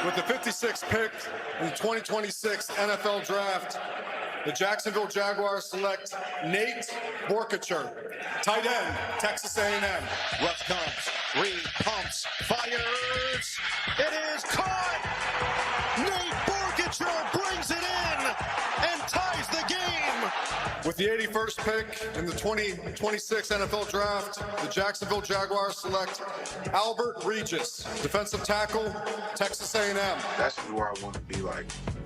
With the 56th pick in the 2026 NFL Draft, the Jacksonville Jaguars select Nate Borkacher, tight end, Texas A&M. Ruff comes, Reed pumps, fires. It is caught. Nate Borkacher brings it in and ties the game. With the 81st pick in the 2026 NFL Draft, the Jacksonville Jaguars select Albert Regis, defensive tackle, Texas A&M. That's where I want to be. Like,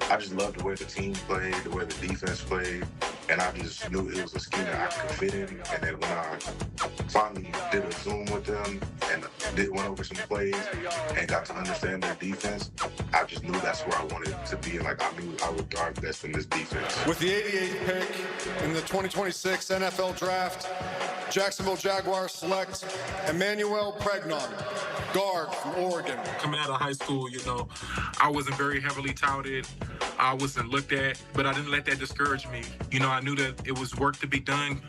I just love the way the team played, the way the defense played, and I just knew it was a scheme that I could fit in. And then when I finally did a Zoom with them and went over some plays and got to understand their defense, I just knew that's where I wanted to be. And like, I knew I would thrive best in this defense. With the 88th pick in the 2026 NFL Draft, Jacksonville Jaguars select Emmanuel Pregnon, guard from Oregon. Coming out of high school, I wasn't very heavily touted. I wasn't looked at, but I didn't let that discourage me. I knew that it was work to be done.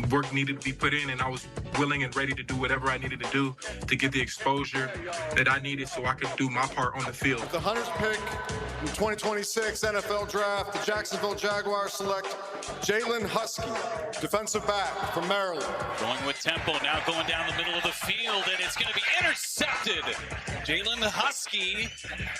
Work needed to be put in, and I was willing and ready to do whatever I needed to do to get the exposure that I needed so I could do my part on the field. With the 100th pick in the 2026 NFL Draft, the Jacksonville Jaguars select Jalen Husky, defensive back from Maryland. Going with tempo, now going down the middle of the field, and it's going to be intercepted. Jalen Husky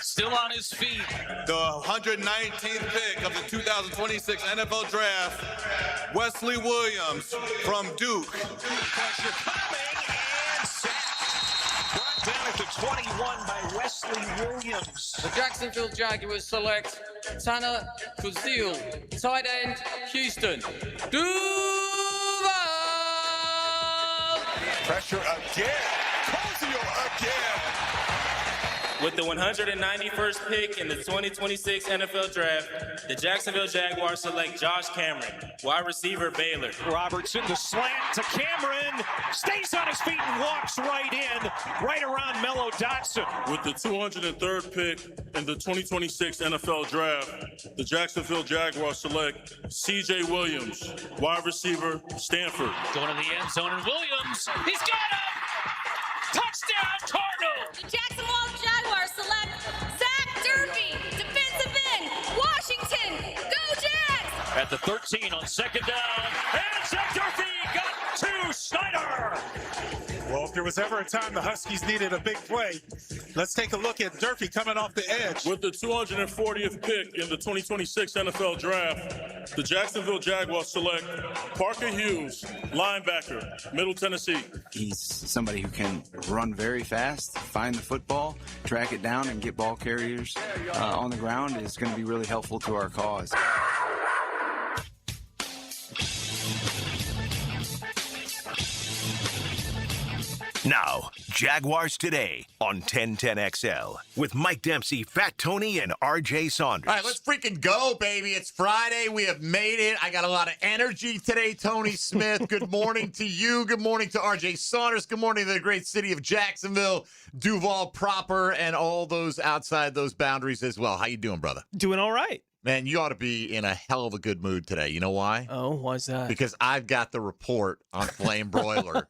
still on his feet. The 119th pick of the 2026 NFL Draft, Wesley Williams from Duke. Pressure coming and sacked. Brought down at the 21 by Wesley Williams. The Jacksonville Jaguars select Tanner Kuzil, tight end, Houston. Duval! Pressure again. Kuzil again. With the 191st pick in the 2026 NFL Draft, the Jacksonville Jaguars select Josh Cameron, wide receiver, Baylor. Robertson, the slant to Cameron, stays on his feet and walks right in, right around Mello Dotson. With the 203rd pick in the 2026 NFL Draft, the Jacksonville Jaguars select C.J. Williams, wide receiver, Stanford. Going to the end zone, and Williams, he's got him! Touchdown, Cardinals! The Jacksonville Jaguars select Zach Durfee, defensive end, Washington. Go Jags! At the 13 on second down, and Zach Durfee got to Snyder. Well, if there was ever a time the Huskies needed a big play, let's take a look at Durfee coming off the edge. With the 240th pick in the 2026 NFL Draft, the Jacksonville Jaguars select Parker Hughes, linebacker, Middle Tennessee. He's somebody who can run very fast, find the football, track it down, and get ball carriers on the ground is going to be really helpful to our cause. Now, Jaguars Today on 1010XL with Mike Dempsey, Fat Tony, and RJ Saunders. All right, let's freaking go, baby. It's Friday. We have made it. I got a lot of energy today, Tony Smith. Good morning to you. Good morning to RJ Saunders. Good morning to the great city of Jacksonville, Duval proper, and all those outside those boundaries as well. How you doing, brother? Doing all right. Man, you ought to be in a hell of a good mood today. You know why? Oh, why's that? Because I've got the report on Flame Broiler.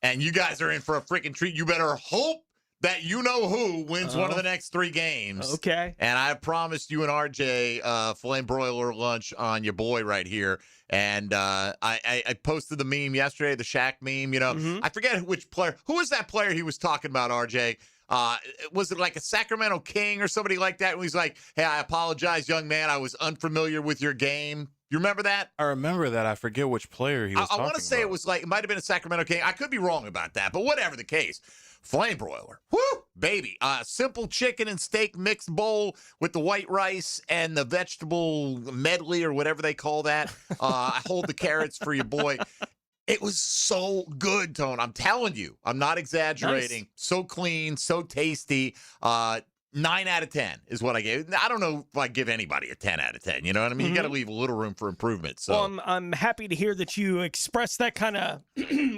And you guys are in for a freaking treat. You better hope that you know who wins one of the next 3 games. Okay. And I promised you and RJ Flame Broiler lunch on your boy right here. And I posted the meme yesterday, the Shaq meme. I forget which player. Who was that player he was talking about, RJ? Was it like a Sacramento King or somebody like that? And he's like, hey, I apologize, young man. I was unfamiliar with your game. You remember that? I remember that. I forget which player he was talking about. I want to say it was like, it might have been a Sacramento King. I could be wrong about that, but whatever the case. Flame Broiler. Woo, baby. Simple chicken and steak mixed bowl with the white rice and the vegetable medley or whatever they call that. I hold the carrots for your boy. It was so good, Tone. I'm telling you. I'm not exaggerating. Nice. So clean, so tasty. 9 out of 10 is what I gave. I don't know if I give anybody a 10 out of 10. You know what I mean? You got to leave a little room for improvement. So, well, I'm happy to hear that you express that kind of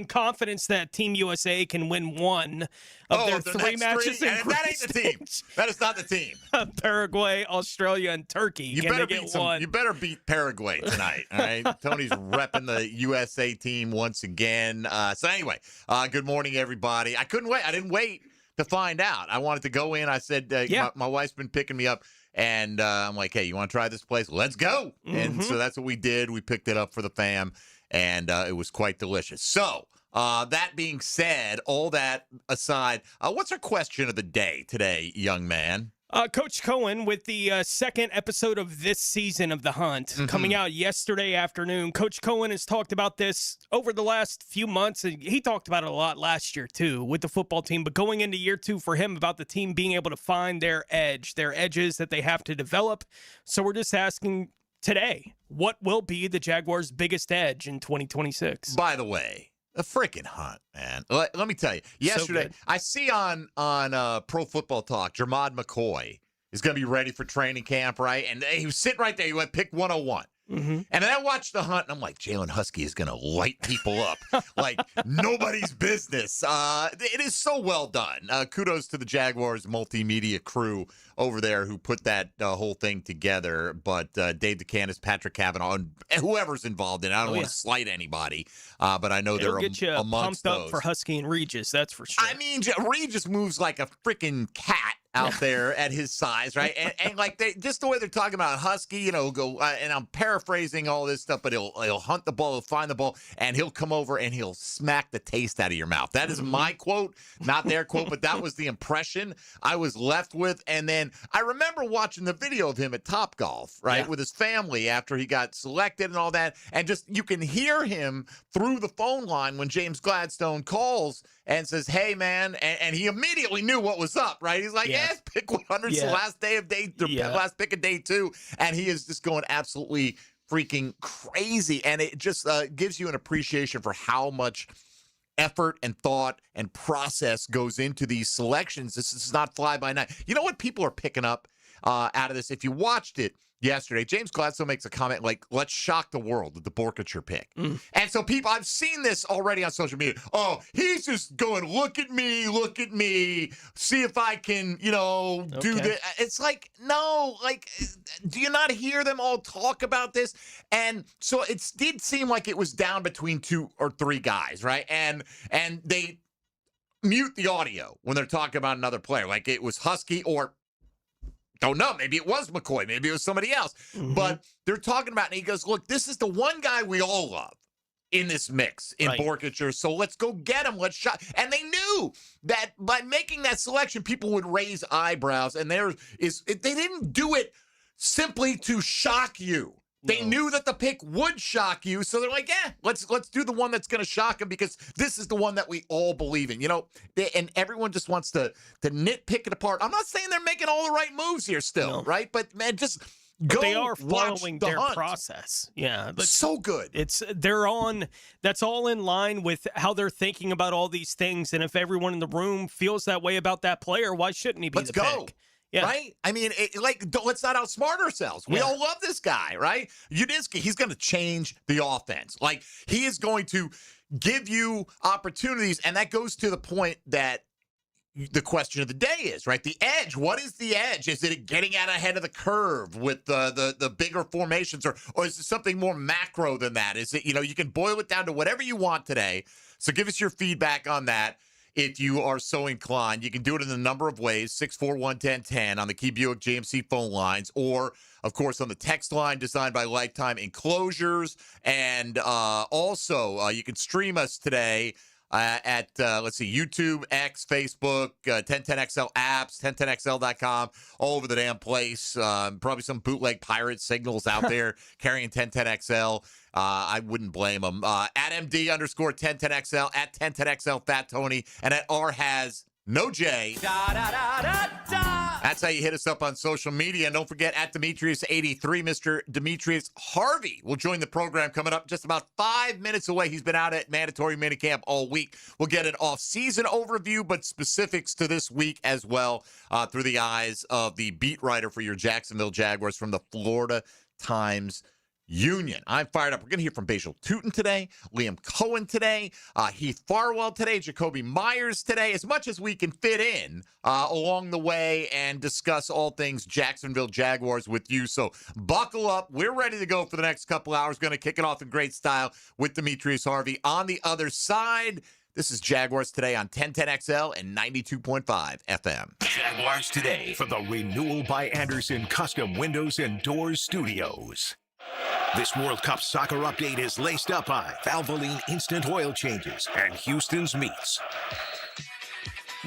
confidence that Team USA can win one of their 3 matches. And that ain't the team. That is not the team. Paraguay, Australia, and Turkey. You better beat Paraguay tonight. All right. Tony's repping the USA team once again. So anyway, good morning, everybody. I couldn't wait. I didn't wait to find out. I wanted to go in. I said, my wife's been picking me up. And I'm like, hey, you want to try this place? Let's go. And so that's what we did. We picked it up for the fam, and it was quite delicious. So that being said, all that aside, what's our question of the day today, young man? Coach Coen, with the second episode of this season of The Hunt coming out yesterday afternoon, Coach Coen has talked about this over the last few months, and he talked about it a lot last year, too, with the football team. But going into year 2 for him, about the team being able to find their edges that they have to develop. So we're just asking today, what will be the Jaguars' biggest edge in 2026? By the way, a freaking hunt, man. Let me tell you. Yesterday, I see on Pro Football Talk, Jermod McCoy is going to be ready for training camp, right? And he was sitting right there. He went pick 101. And then I watched the hunt, and I'm like, Jalen Husky is going to light people up like nobody's business. It is so well done. Kudos to the Jaguars multimedia crew over there who put that whole thing together. But Dave DeCandis, Patrick Cavanaugh, and whoever's involved in it. I don't want to slight anybody, but I know It'll they're get you amongst pumped those. up for Husky and Regis, that's for sure. I mean, Regis moves like a freaking cat out there at his size, right? And like just the way they're talking about Husky, go and I'm paraphrasing all this stuff, but he'll hunt the ball, he'll find the ball, and he'll come over and he'll smack the taste out of your mouth. That is my quote, not their quote, but that was the impression I was left with. And then I remember watching the video of him at Topgolf, right, with his family after he got selected and all that, and just you can hear him through the phone line when James Gladstone calls and says, hey, man, and he immediately knew what was up, right? He's like, pick 100. It's the last day of last pick of day 2, and he is just going absolutely freaking crazy. And it just gives you an appreciation for how much effort and thought and process goes into these selections. This is not fly by night. You know what people are picking up out of this? If you watched it yesterday, James Gladstone makes a comment like, let's shock the world with the Borkature pick. And so people, I've seen this already on social media. Oh, he's just going, look at me, see if I can, do this. It's like, no, do you not hear them all talk about this? And so it did seem like it was down between 2 or 3 guys, right? And they mute the audio when they're talking about another player. Like it was Husky or don't know. Maybe it was McCoy. Maybe it was somebody else. But they're talking about it, and he goes, look, this is the one guy we all love in this mix in Borkature. So let's go get him. Let's shot. And they knew that by making that selection, people would raise eyebrows. And they didn't do it simply to shock you. They knew that the pick would shock you, so they're like, let's do the one that's going to shock him because this is the one that we all believe in, and everyone just wants to nitpick it apart. I'm not saying they're making all the right moves here still, right? But, man, just go they are watch following the their hunt. process. Yeah. So good. That's all in line with how they're thinking about all these things, and if everyone in the room feels that way about that player, why shouldn't he be the pick? Yeah. Right? I mean, let's not outsmart ourselves. We all love this guy, right? Udinski, he's going to change the offense. Like, he is going to give you opportunities, and that goes to the point that the question of the day is, right? The edge. What is the edge? Is it getting out ahead of the curve with the bigger formations, or is it something more macro than that? Is it, you can boil it down to whatever you want today. So give us your feedback on that. If you are so inclined, you can do it in a number of ways, 641-1010 on the Key Buick GMC phone lines, or, of course, on the text line designed by Lifetime Enclosures. And also, you can stream us today at, YouTube, X, Facebook, 1010XL apps, 1010XL.com, all over the damn place. Probably some bootleg pirate signals out there carrying 1010XL. I wouldn't blame them. At MD_1010XL, at 1010XL Fat Tony, and at R has no J. That's how you hit us up on social media. And don't forget, at Demetrius83, Mr. Demetrius Harvey will join the program coming up just about 5 minutes away. He's been out at mandatory minicamp all week. We'll get an off-season overview, but specifics to this week as well through the eyes of the beat writer for your Jacksonville Jaguars from the Florida Times Union. I'm fired up. We're going to hear from Bhayshul Tuten today, Liam Coen today, Heath Farwell today, Jakobi Meyers today, as much as we can fit in along the way and discuss all things Jacksonville Jaguars with you. So buckle up. We're ready to go for the next couple hours. Going to kick it off in great style with Demetrius Harvey. On the other side, This is Jaguars Today on 1010XL and 92.5 FM. Jaguars Today for the Renewal by Anderson Custom Windows and Doors Studios. This World Cup soccer update is laced up by Valvoline Instant Oil Changes and Houston's Meats.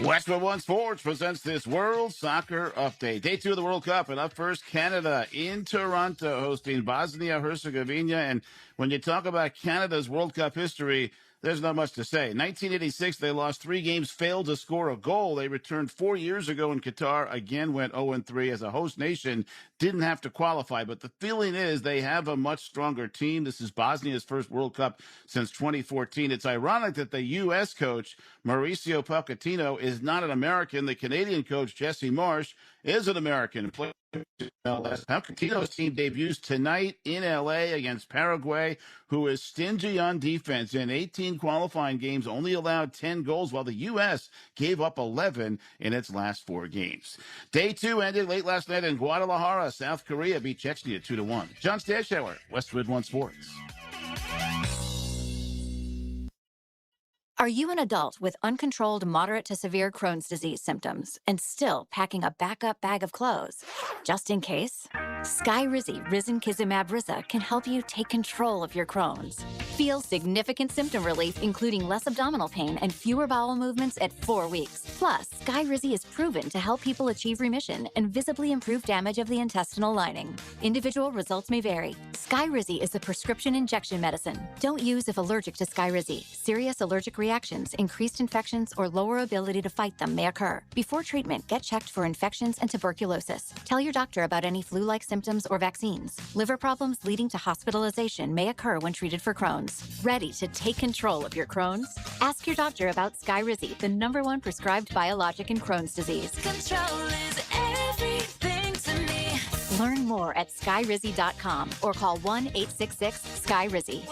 Westwood One Sports presents this World Soccer Update. Day 2 of the World Cup, and up first, Canada in Toronto hosting Bosnia-Herzegovina. And when you talk about Canada's World Cup history, there's not much to say. 1986, they lost 3 games, failed to score a goal. They returned 4 years ago in Qatar, again went 0-3 as a host nation, didn't have to qualify. But the feeling is they have a much stronger team. This is Bosnia's first World Cup since 2014. It's ironic that the U.S. coach, Mauricio Pochettino, is not an American. The Canadian coach, Jesse Marsh, is an American. Pochettino's team debuts tonight in L.A. against Paraguay, who is stingy on defense. In 18 qualifying games, only allowed 10 goals, while the U.S. gave up 11 in its last 4 games. Day 2 ended late last night in Guadalajara. South Korea beat Czechia 2-1. John Stashauer, Westwood One Sports. Are you an adult with uncontrolled moderate to severe Crohn's disease symptoms and still packing a backup bag of clothes? Just in case, Skyrizi Risankizumab Riza can help you take control of your Crohn's. Feel significant symptom relief, including less abdominal pain and fewer bowel movements at 4 weeks. Plus, Skyrizi is proven to help people achieve remission and visibly improve damage of the intestinal lining. Individual results may vary. Skyrizi is a prescription injection medicine. Don't use if allergic to Skyrizi. Serious allergic reactions, increased infections, or lower ability to fight them may occur. Before treatment, get checked for infections and tuberculosis. Tell your doctor about any flu-like symptoms or vaccines. Liver problems leading to hospitalization may occur when treated for Crohn's. Ready to take control of your Crohn's? Ask your doctor about Skyrizi, the #1 prescribed biologic in Crohn's disease. Control is everything to me. Learn more at skyrizi.com or call 1-866-SKYRIZI.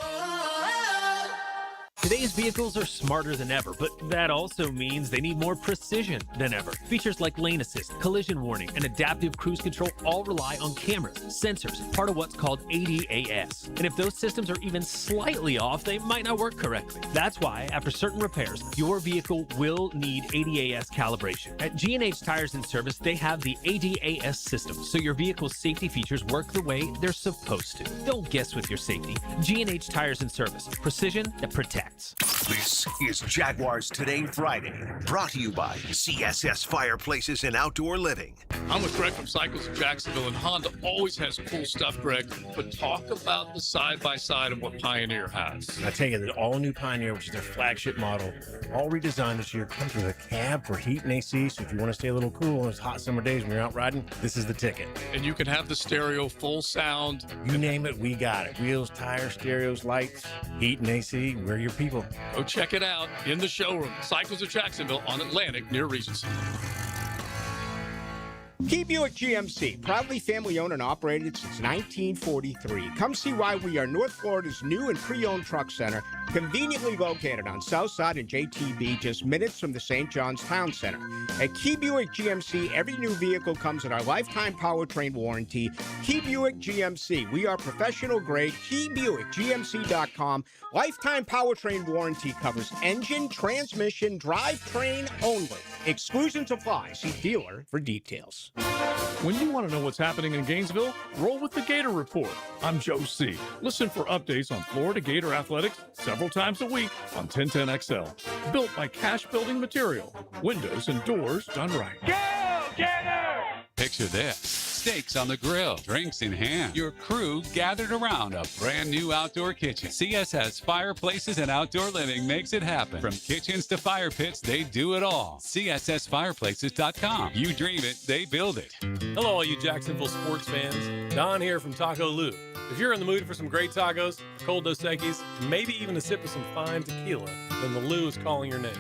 Today's vehicles are smarter than ever, but that also means they need more precision than ever. Features like lane assist, collision warning, and adaptive cruise control all rely on cameras, sensors, part of what's called ADAS. And if those systems are even slightly off, they might not work correctly. That's why, after certain repairs, your vehicle will need ADAS calibration. At G&H Tires and Service, they have the ADAS system, so your vehicle's safety features work the way they're supposed to. Don't guess with your safety. G&H Tires and Service. Precision that protects. This is Jaguars Today Friday, brought to you by CSS Fireplaces and Outdoor Living. I'm with Greg from Cycles of Jacksonville, and Honda always has cool stuff, Greg. But talk about the side-by-side of what Pioneer has. I tell you, the all-new Pioneer, which is their flagship model, all redesigned this year, comes with a cab for heat and AC, so if you want to stay a little cool on those hot summer days when you're out riding, this is the ticket. And you can have the stereo, full sound. You name it, we got it. Wheels, tires, stereos, lights, heat and AC, we're your people. Go check it out in the showroom. Cycles of Jacksonville on Atlantic near Regency. Key Buick GMC, proudly family-owned and operated since 1943. Come see why we are North Florida's new and pre-owned truck center, conveniently located on South Side and JTB, just minutes from the St. John's Town Center. At Key Buick GMC, every new vehicle comes with our lifetime powertrain warranty. Key Buick GMC, we are professional grade. KeyBuickGMC.com. Lifetime powertrain warranty covers engine, transmission, drivetrain only. Exclusions apply. See dealer for details. When you want to know what's happening in Gainesville, roll with the Gator Report. I'm Joe C. Listen for updates on Florida Gator athletics several times a week on 1010XL. Built by Cash Building Material. Windows and doors done right. Go, Gator! Picture this. Steaks on the grill, drinks in hand, your crew gathered around a brand new outdoor kitchen. CSS Fireplaces and Outdoor Living makes it happen. From kitchens to fire pits, they do it all. CSSFireplaces.com. You dream it, they build it. Hello, all you Jacksonville sports fans. Don here from Taco Lou. If you're in the mood for some great tacos, cold Dos Equis, maybe even a sip of some fine tequila, then the Lou is calling your name.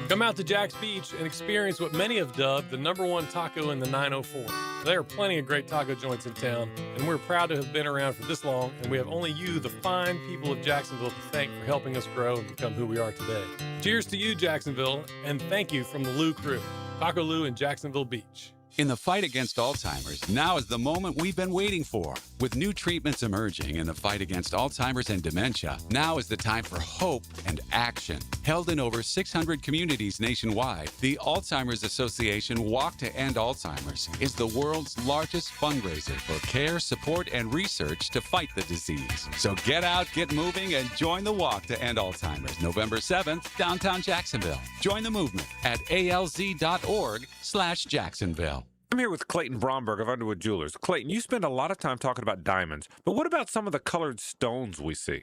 Come out to Jack's Beach and experience what many have dubbed the #1 taco in the 904. There are plenty of great taco joints in town, and we're proud to have been around for this long, and we have only you, the fine people of Jacksonville, to thank for helping us grow and become who we are today. Cheers to you, Jacksonville, and thank you from the Lou crew. Taco Lou in Jacksonville Beach. In the fight against Alzheimer's, now is the moment we've been waiting for. With new treatments emerging in the fight against Alzheimer's and dementia, now is the time for hope and action. Held in over 600 communities nationwide, the Alzheimer's Association Walk to End Alzheimer's is the world's largest fundraiser for care, support, and research to fight the disease. So get out, get moving, and join the Walk to End Alzheimer's, November 7th, downtown Jacksonville. Join the movement at alz.org/Jacksonville. I'm here with Clayton Bromberg of Underwood Jewelers. Clayton, you spend a lot of time talking about diamonds, but what about some of the colored stones we see?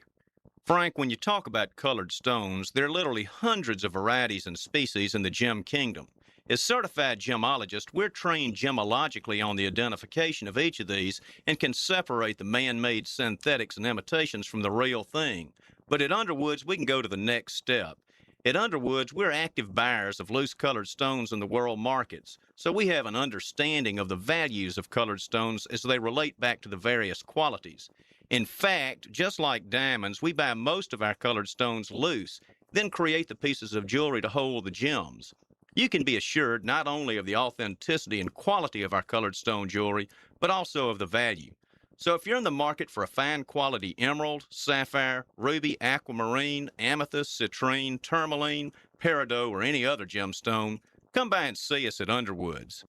Frank, when you talk about colored stones, there are literally hundreds of varieties and species in the gem kingdom. As certified gemologists, we're trained gemologically on the identification of each of these and can separate the man-made synthetics and imitations from the real thing. But at Underwoods, we can go to the next step. At Underwoods, we're active buyers of loose-colored stones in the world markets, so we have an understanding of the values of colored stones as they relate back to the various qualities. In fact, just like diamonds, we buy most of our colored stones loose, then create the pieces of jewelry to hold the gems. You can be assured not only of the authenticity and quality of our colored stone jewelry, but also of the value. So if you're in the market for a fine quality emerald, sapphire, ruby, aquamarine, amethyst, citrine, tourmaline, peridot, or any other gemstone, come by and see us at Underwoods.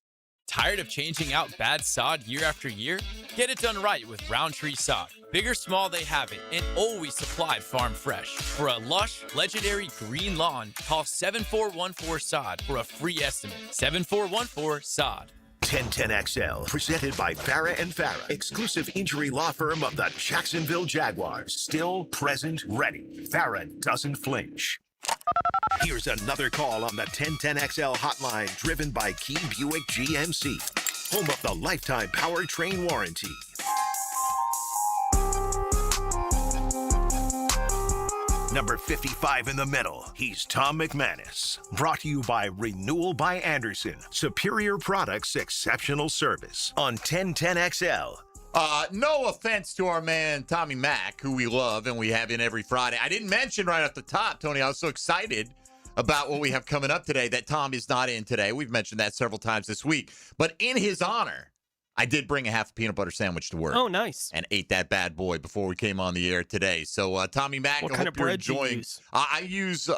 Tired of changing out bad sod year after year? Get it done right with Roundtree Sod. Big or small, they have it, and always supplied farm fresh. For a lush, legendary green lawn, call 7414-SOD for a free estimate. 7414-SOD. 1010XL, presented by Farah and Farah, exclusive injury law firm of the Jacksonville Jaguars. Still, present, ready. Farah doesn't flinch. Here's another call on the 1010XL hotline, driven by Key Buick GMC, home of the lifetime powertrain warranty. Number 55 in the middle, he's Tom McManus. Brought to you by Renewal by Anderson. Superior products, exceptional service. On 1010XL. No offense to our man Tommy Mack, who we love and we have in every Friday. I didn't mention right off the top, Tony, I was so excited about what we have coming up today that Tom is not in today. We've mentioned that several times this week. But in his honor, I did bring a half a peanut butter sandwich to work. Oh, nice. And ate that bad boy before we came on the air today. So, Tommy Mack, what I kind hope of you're bread enjoying. Do you use? I use,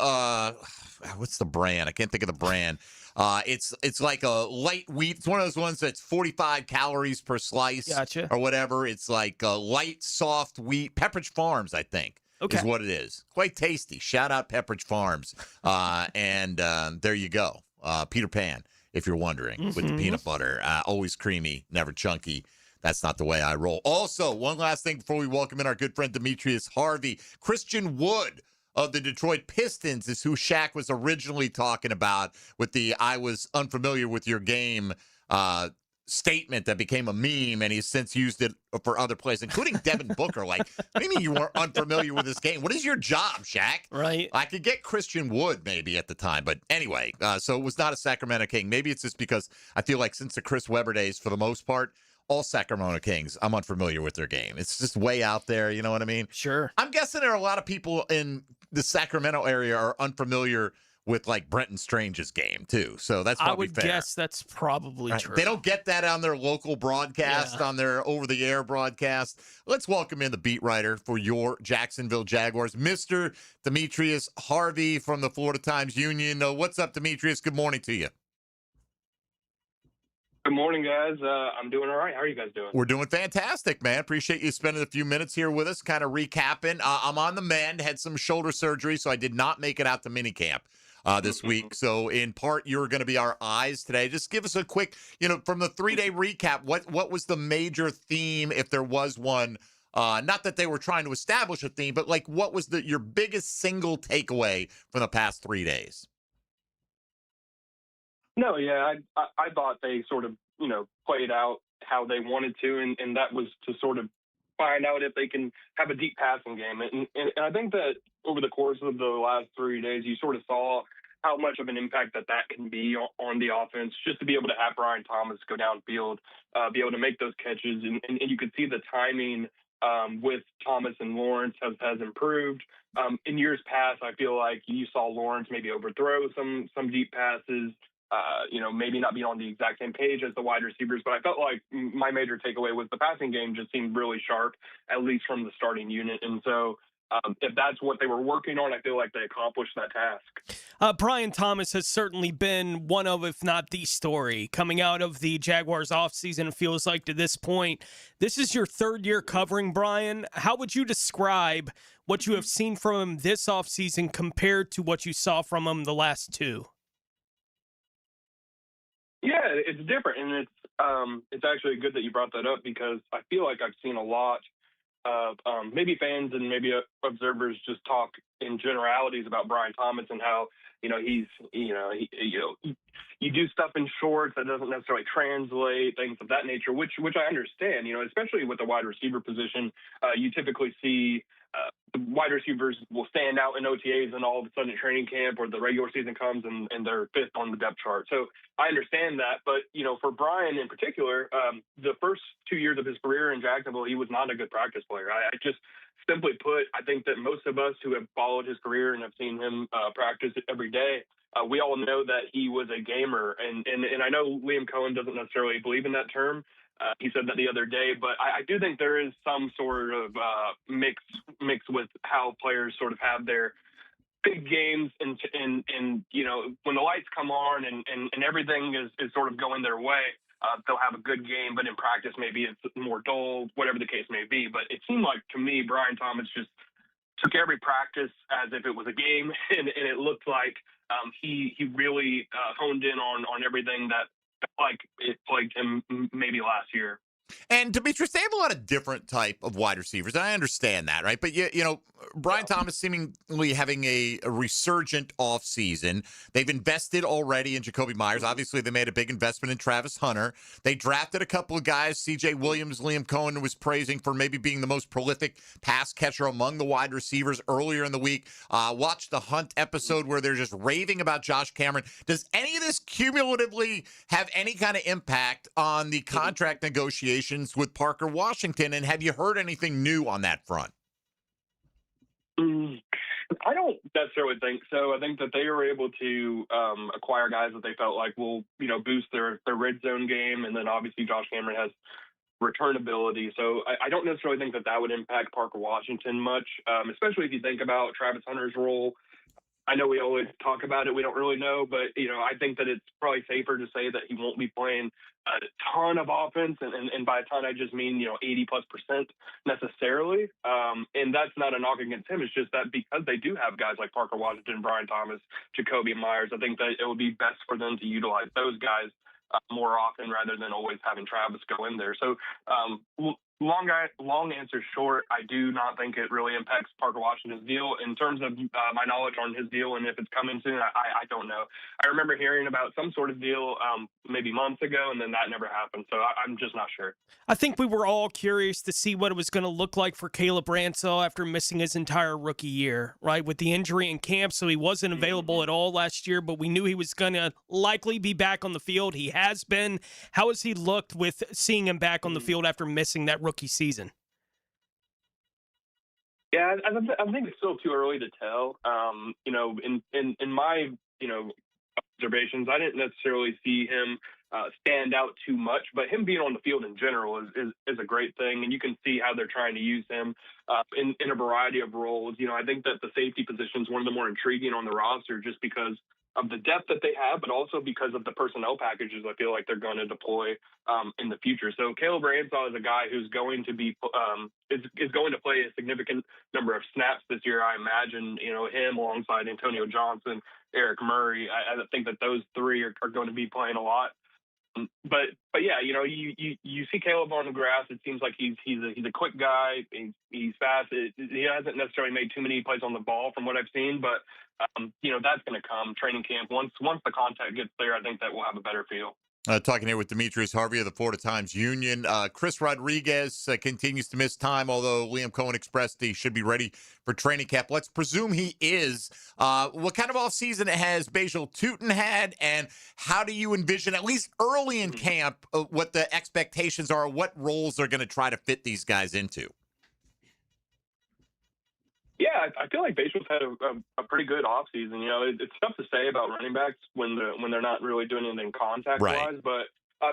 what's the brand? I can't think of the brand. It's like a light wheat. It's one of those ones that's 45 calories per slice. Gotcha. Or whatever. It's like a light, soft wheat. Pepperidge Farms, I think. Okay. Is what it is. Quite tasty. Shout out Pepperidge Farms. And there you go. Peter Pan, if you're wondering, with the peanut butter. Always creamy, never chunky. That's not the way I roll. Also, one last thing before we welcome in our good friend Demetrius Harvey. Christian Wood of the Detroit Pistons is who Shaq was originally talking about with the "I was unfamiliar with your game" statement that became a meme, and he's since used it for other players, including Devin Booker. Like, what do you mean you weren't unfamiliar with this game? What is your job, Shaq? Right. I could get Christian Wood maybe at the time, but anyway, so it was not a Sacramento King. Maybe it's just because I feel like since the Chris Webber days, for the most part, all Sacramento Kings, I'm unfamiliar with their game. It's just way out there, you know what I mean? Sure. I'm guessing there are a lot of people in the Sacramento area are unfamiliar with like Brenton Strange's game too. So that's probably fair. I would guess that's probably true. They don't get that on their local broadcast, on their over-the-air broadcast. Let's welcome in the beat writer for your Jacksonville Jaguars, Mr. Demetrius Harvey from the Florida Times-Union. What's up, Demetrius? Good morning to you. Good morning, guys. I'm doing all right. How are you guys doing? We're doing fantastic, man. Appreciate you spending a few minutes here with us, kind of recapping. I'm on the mend, had some shoulder surgery, so I did not make it out to minicamp this week. So in part, you're going to be our eyes today. Just give us a quick, from the 3-day recap, what was the major theme, if there was one? Not that they were trying to establish a theme, but like what was your biggest single takeaway from the past 3 days? No, yeah, I thought they sort of, played out how they wanted to, and that was to sort of find out if they can have a deep passing game. And I think that over the course of the last 3 days, you sort of saw how much of an impact that can be on the offense, just to be able to have Brian Thomas go downfield, be able to make those catches. And you could see the timing with Thomas and Lawrence has improved. In years past, I feel like you saw Lawrence maybe overthrow some deep passes. maybe not being on the exact same page as the wide receivers, but I felt like my major takeaway was the passing game just seemed really sharp, at least from the starting unit. And so if that's what they were working on, I feel like they accomplished that task. Brian Thomas has certainly been one of, if not the story, coming out of the Jaguars offseason. It feels like to this point. This is your third year covering Brian. How would you describe what you have seen from him this offseason compared to what you saw from him the last two? Yeah, it's different, and it's actually good that you brought that up because I feel like I've seen a lot of maybe fans and maybe observers just talk in generalities about Brian Thomas and how you do stuff in shorts that doesn't necessarily translate, things of that nature, which I understand. Especially with the wide receiver position, you typically see the wide receivers will stand out in OTAs and all of a sudden at training camp or the regular season comes and they're fifth on the depth chart. So I understand that. But, for Brian in particular, the first 2 years of his career in Jacksonville, he was not a good practice player. I just simply put, I think that most of us who have followed his career and have seen him practice every day, we all know that he was a gamer. And I know Liam Coen doesn't necessarily believe in that term. He said that the other day, but I do think there is some sort of mix with how players sort of have their big games and when the lights come on and everything is sort of going their way, they'll have a good game, but in practice maybe it's more dull, whatever the case may be. But it seemed like to me Brian Thomas just took every practice as if it was a game, and it looked like he really honed in on everything that like it plagued him maybe last year. And Demetrius, they have a lot of different type of wide receivers. And I understand that, right? But, Brian Thomas seemingly having a resurgent offseason. They've invested already in Jakobi Meyers. Obviously, they made a big investment in Travis Hunter. They drafted a couple of guys. C.J. Williams, Liam Coen was praising for maybe being the most prolific pass catcher among the wide receivers earlier in the week. Watched the Hunt episode where they're just raving about Josh Cameron. Does any of this cumulatively have any kind of impact on the contract negotiations with Parker Washington? And have you heard anything new on that front? I don't necessarily think so. I think that they were able to acquire guys that they felt like will, boost their red zone game. And then obviously Josh Cameron has return ability. So I don't necessarily think that would impact Parker Washington much, especially if you think about Travis Hunter's role. I know we always talk about it. We don't really know, but, I think that it's probably safer to say that he won't be playing a ton of offense. And by a ton, I just mean, 80+% necessarily. And that's not a knock against him. It's just that because they do have guys like Parker Washington, Brian Thomas, Jakobi Meyers, I think that it would be best for them to utilize those guys more often rather than always having Travis go in there. So, long answer short, I do not think it really impacts Parker Washington's deal. In terms of my knowledge on his deal and if it's coming soon, I don't know. I remember hearing about some sort of deal maybe months ago, and then that never happened. So I'm just not sure. I think we were all curious to see what it was going to look like for Caleb Bransall after missing his entire rookie year, right, with the injury in camp. So he wasn't available at all last year, but we knew he was going to likely be back on the field. He has been. How has he looked with seeing him back on the field after missing that rookie season? Yeah, I think it's still too early to tell. In my observations, I didn't necessarily see him stand out too much, but him being on the field in general is a great thing, and you can see how they're trying to use him in a variety of roles. I think that the safety position is one of the more intriguing on the roster just because of the depth that they have, but also because of the personnel packages I feel like they're going to deploy in the future. So Caleb Bransall is a guy who's going to be is going to play a significant number of snaps this year. I imagine, him alongside Antonio Johnson, Eric Murray. I think that those three are going to be playing a lot. But yeah, you see Caleb on the grass. It seems like he's a quick guy. He's fast. He hasn't necessarily made too many plays on the ball from what I've seen, but that's going to come training camp. Once the contact gets there, I think that we'll have a better feel. Talking here with Demetrius Harvey of the Florida Times-Union. Chris Rodriguez continues to miss time, although Liam Coen expressed he should be ready for training camp. Let's presume he is. What kind of offseason has Bhayshul Tuten had, and how do you envision, at least early in camp, what the expectations are, what roles they're going to try to fit these guys into? Yeah, I feel like Bhayshul's had a pretty good offseason. You know, it's tough to say about running backs when they're not really doing anything contact wise. But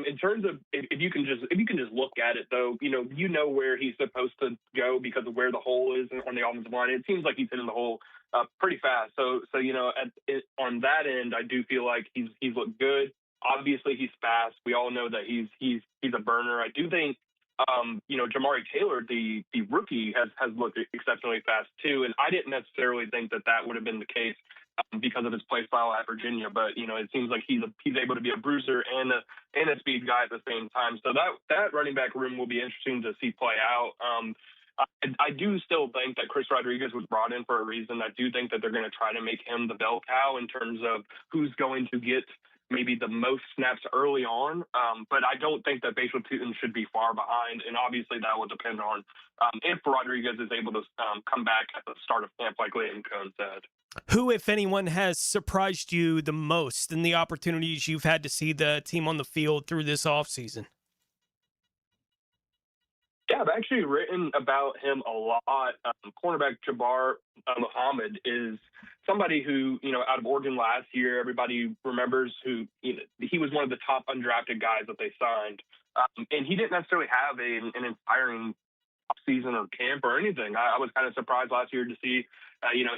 in terms of if you can just look at it though, you know where he's supposed to go because of where the hole is on the offensive line. It seems like he's hitting the hole pretty fast. So on that end, I do feel like he's looked good. Obviously, he's fast. We all know that he's a burner. I do think. Jamari Taylor, the rookie, has looked exceptionally fast too, and I didn't necessarily think that would have been the case because of his play style at Virginia. But it seems like he's able to be a bruiser and a speed guy at the same time. So that running back room will be interesting to see play out. I do still think that Chris Rodriguez was brought in for a reason. I do think that they're going to try to make him the bell cow in terms of who's going to get maybe the most snaps early on. But I don't think that Bhayshul Tuten should be far behind. And obviously that will depend on if Rodriguez is able to come back at the start of camp, like Leighton Coen said. Who, if anyone, has surprised you the most in the opportunities you've had to see the team on the field through this offseason? Yeah, I've actually written about him a lot. Cornerback Jabbar Muhammad is somebody who, out of Oregon last year, everybody remembers who, he was one of the top undrafted guys that they signed. And he didn't necessarily have an inspiring season or camp or anything. I was kind of surprised last year to see,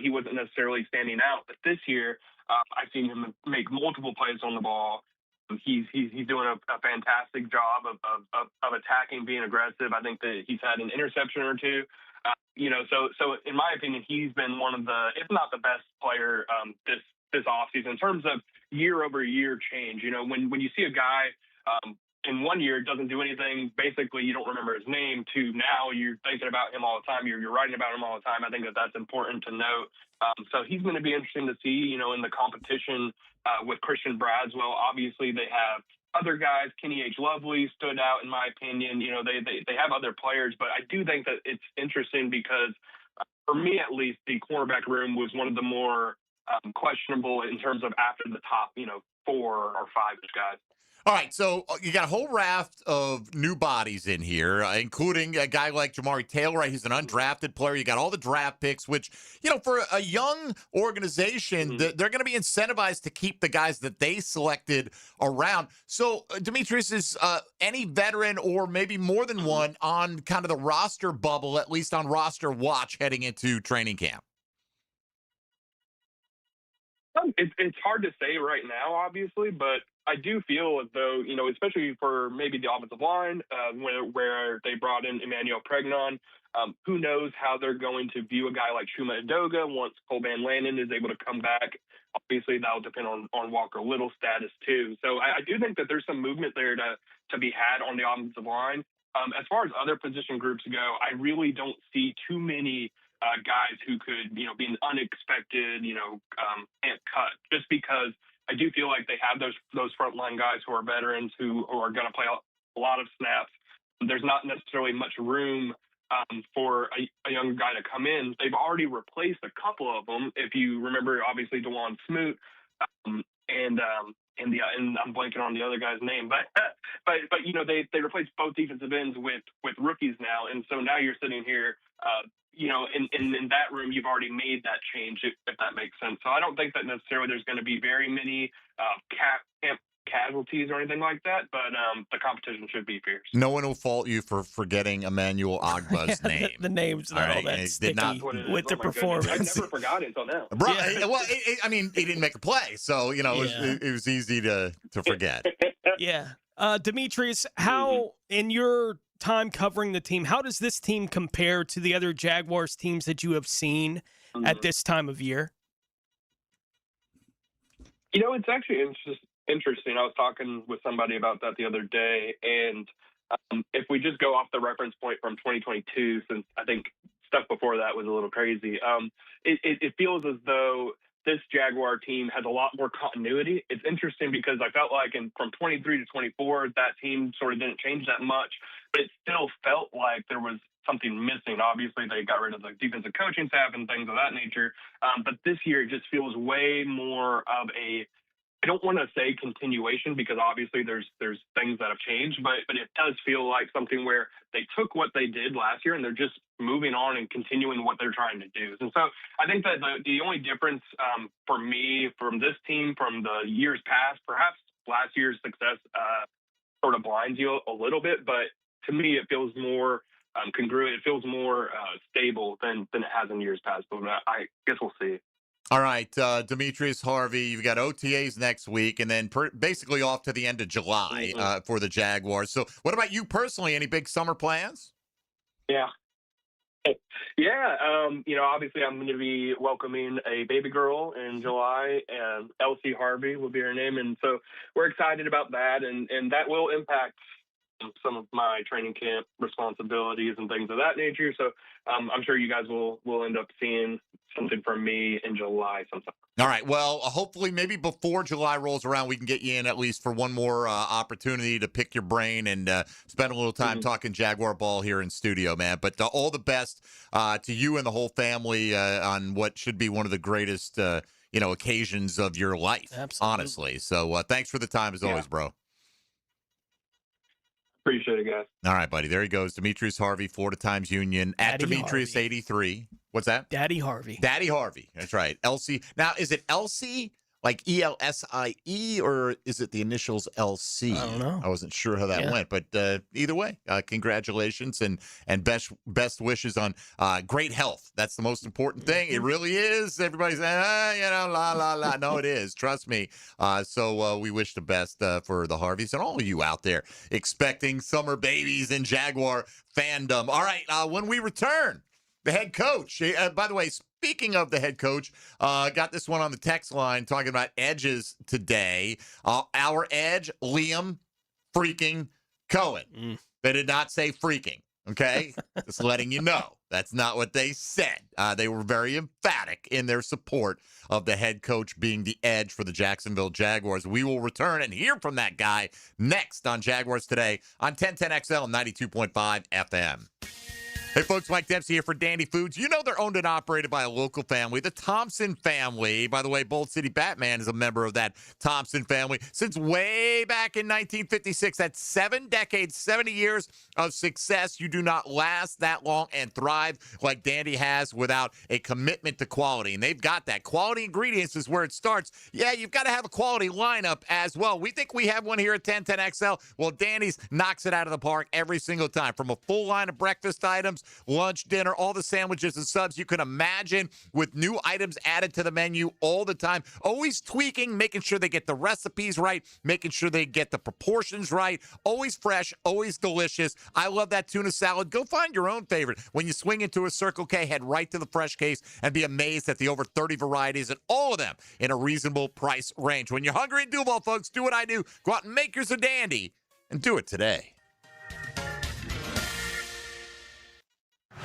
he wasn't necessarily standing out. But this year, I've seen him make multiple plays on the ball. He's doing a fantastic job of attacking, being aggressive. I think that he's had an interception or two. So in my opinion, he's been one of the, if not the best player this offseason in terms of year-over-year change. When you see a guy in 1 year doesn't do anything, basically you don't remember his name, to now you're thinking about him all the time, you're writing about him all the time. I think that's important to note. So he's going to be interesting to see, in the competition with Christian Bradswell. Obviously, they have other guys. Kenny H. Lovely stood out, in my opinion. They have other players, but I do think that it's interesting because, for me at least, the cornerback room was one of the more questionable in terms of after the top, 4 or 5-ish guys. All right, so you got a whole raft of new bodies in here, including a guy like Jamari Taylor. Right? He's an undrafted player. You got all the draft picks, which, for a young organization, they're going to be incentivized to keep the guys that they selected around. So, Demetrius, is any veteran or maybe more than one on kind of the roster bubble, at least on roster watch, heading into training camp? It's hard to say right now, obviously, but I do feel as though, especially for maybe the offensive line, where they brought in Emmanuel Pregnon, who knows how they're going to view a guy like Chuma Edoga once Cole Van Lannon is able to come back. Obviously, that will depend on Walker Little's status, too. So I do think that there's some movement there to be had on the offensive line. As far as other position groups go, I really don't see too many guys who could, be an unexpected, can't cut, just because I do feel like they have those frontline guys who are veterans who are going to play a lot of snaps. There's not necessarily much room for a young guy to come in. They've already replaced a couple of them. If you remember, obviously DeJuan Smoot and I'm blanking on the other guy's name, but they replaced both defensive ends with rookies now, and so now you're sitting here. In that room, you've already made that change, if that makes sense. So I don't think that necessarily there's going to be very many camp casualties or anything like that, but the competition should be fierce. No one will fault you for forgetting Emmanuel Ogba's name. The names are all that sticky with the performance. I never forgot it until now. Right. Yeah. Well, he didn't make a play, so it was easy to forget. Yeah. Demetrius, how in your time covering the team, how does this team compare to the other Jaguars teams that you have seen at this time of year? It's actually interesting. I was talking with somebody about that the other day, and if we just go off the reference point from 2022, since I think stuff before that was a little crazy, it feels as though this Jaguar team has a lot more continuity. It's interesting because I felt like from 23 to 24, that team sort of didn't change that much, but it still felt like there was something missing. Obviously, they got rid of the defensive coaching staff and things of that nature. But this year, it just feels way more of a I don't want to say continuation because obviously there's things that have changed, but it does feel like something where they took what they did last year and they're just moving on and continuing what they're trying to do. And so I think that the only difference for me from this team from the years past, perhaps last year's success sort of blinds you a little bit, but to me it feels more congruent. It feels more stable than it has in years past. But I guess we'll see. All right, Demetrius Harvey, you've got OTAs next week, and then basically off to the end of July for the Jaguars. So what about you personally? Any big summer plans? Yeah. Yeah, obviously I'm going to be welcoming a baby girl in July, and Elsie Harvey will be her name. And so we're excited about that, and that will impact some of my training camp responsibilities and things of that nature. So I'm sure you guys will end up seeing something from me in July sometime. All right. Well, hopefully maybe before July rolls around, we can get you in at least for one more opportunity to pick your brain and spend a little time talking Jaguar ball here in studio, man. But all the best to you and the whole family on what should be one of the greatest, occasions of your life, honestly. So thanks for the time as always, bro. Appreciate it, guys. All right, buddy. There he goes. Demetrius Harvey, Florida Times Union, at Demetrius83. What's that? Daddy Harvey. Daddy Harvey. That's right. Elsie. Now, is it Elsie, like ELSIE, or is it the initials LC? I don't know. I wasn't sure how that went, but either way, congratulations and best wishes on great health. That's the most important thing. It really is. Everybody's saying, la, la, la. No, it is. Trust me. So we wish the best for the Harveys and all of you out there expecting summer babies in Jaguar fandom. All right, when we return, the head coach, by the way, speaking of the head coach, got this one on the text line talking about edges today. Our edge, Liam freaking Coen. They did not say freaking, okay? Just letting you know. That's not what they said. They were very emphatic in their support of the head coach being the edge for the Jacksonville Jaguars. We will return and hear from that guy next on Jaguars Today on 1010XL 92.5 FM. Hey, folks, Mike Dempsey here for Dandy Foods. You know they're owned and operated by a local family, the Thompson family. By the way, Bold City Batman is a member of that Thompson family since way back in 1956. That's 7 decades, 70 years of success. You do not last that long and thrive like Dandy has without a commitment to quality. And they've got that. Quality ingredients is where it starts. Yeah, you've got to have a quality lineup as well. We think we have one here at 1010XL. Well, Dandy's knocks it out of the park every single time. From a full line of breakfast items, lunch, dinner, all the sandwiches and subs you can imagine, with new items added to the menu all the time. Always tweaking, making sure they get the recipes right, making sure they get the proportions right. Always fresh, always delicious. I love that tuna salad. Go find your own favorite. When you swing into a Circle K, head right to the fresh case and be amazed at the over 30 varieties, and all of them in a reasonable price range. When you're hungry in Duval, folks, do what I do. Go out and make yours a dandy, and do it today.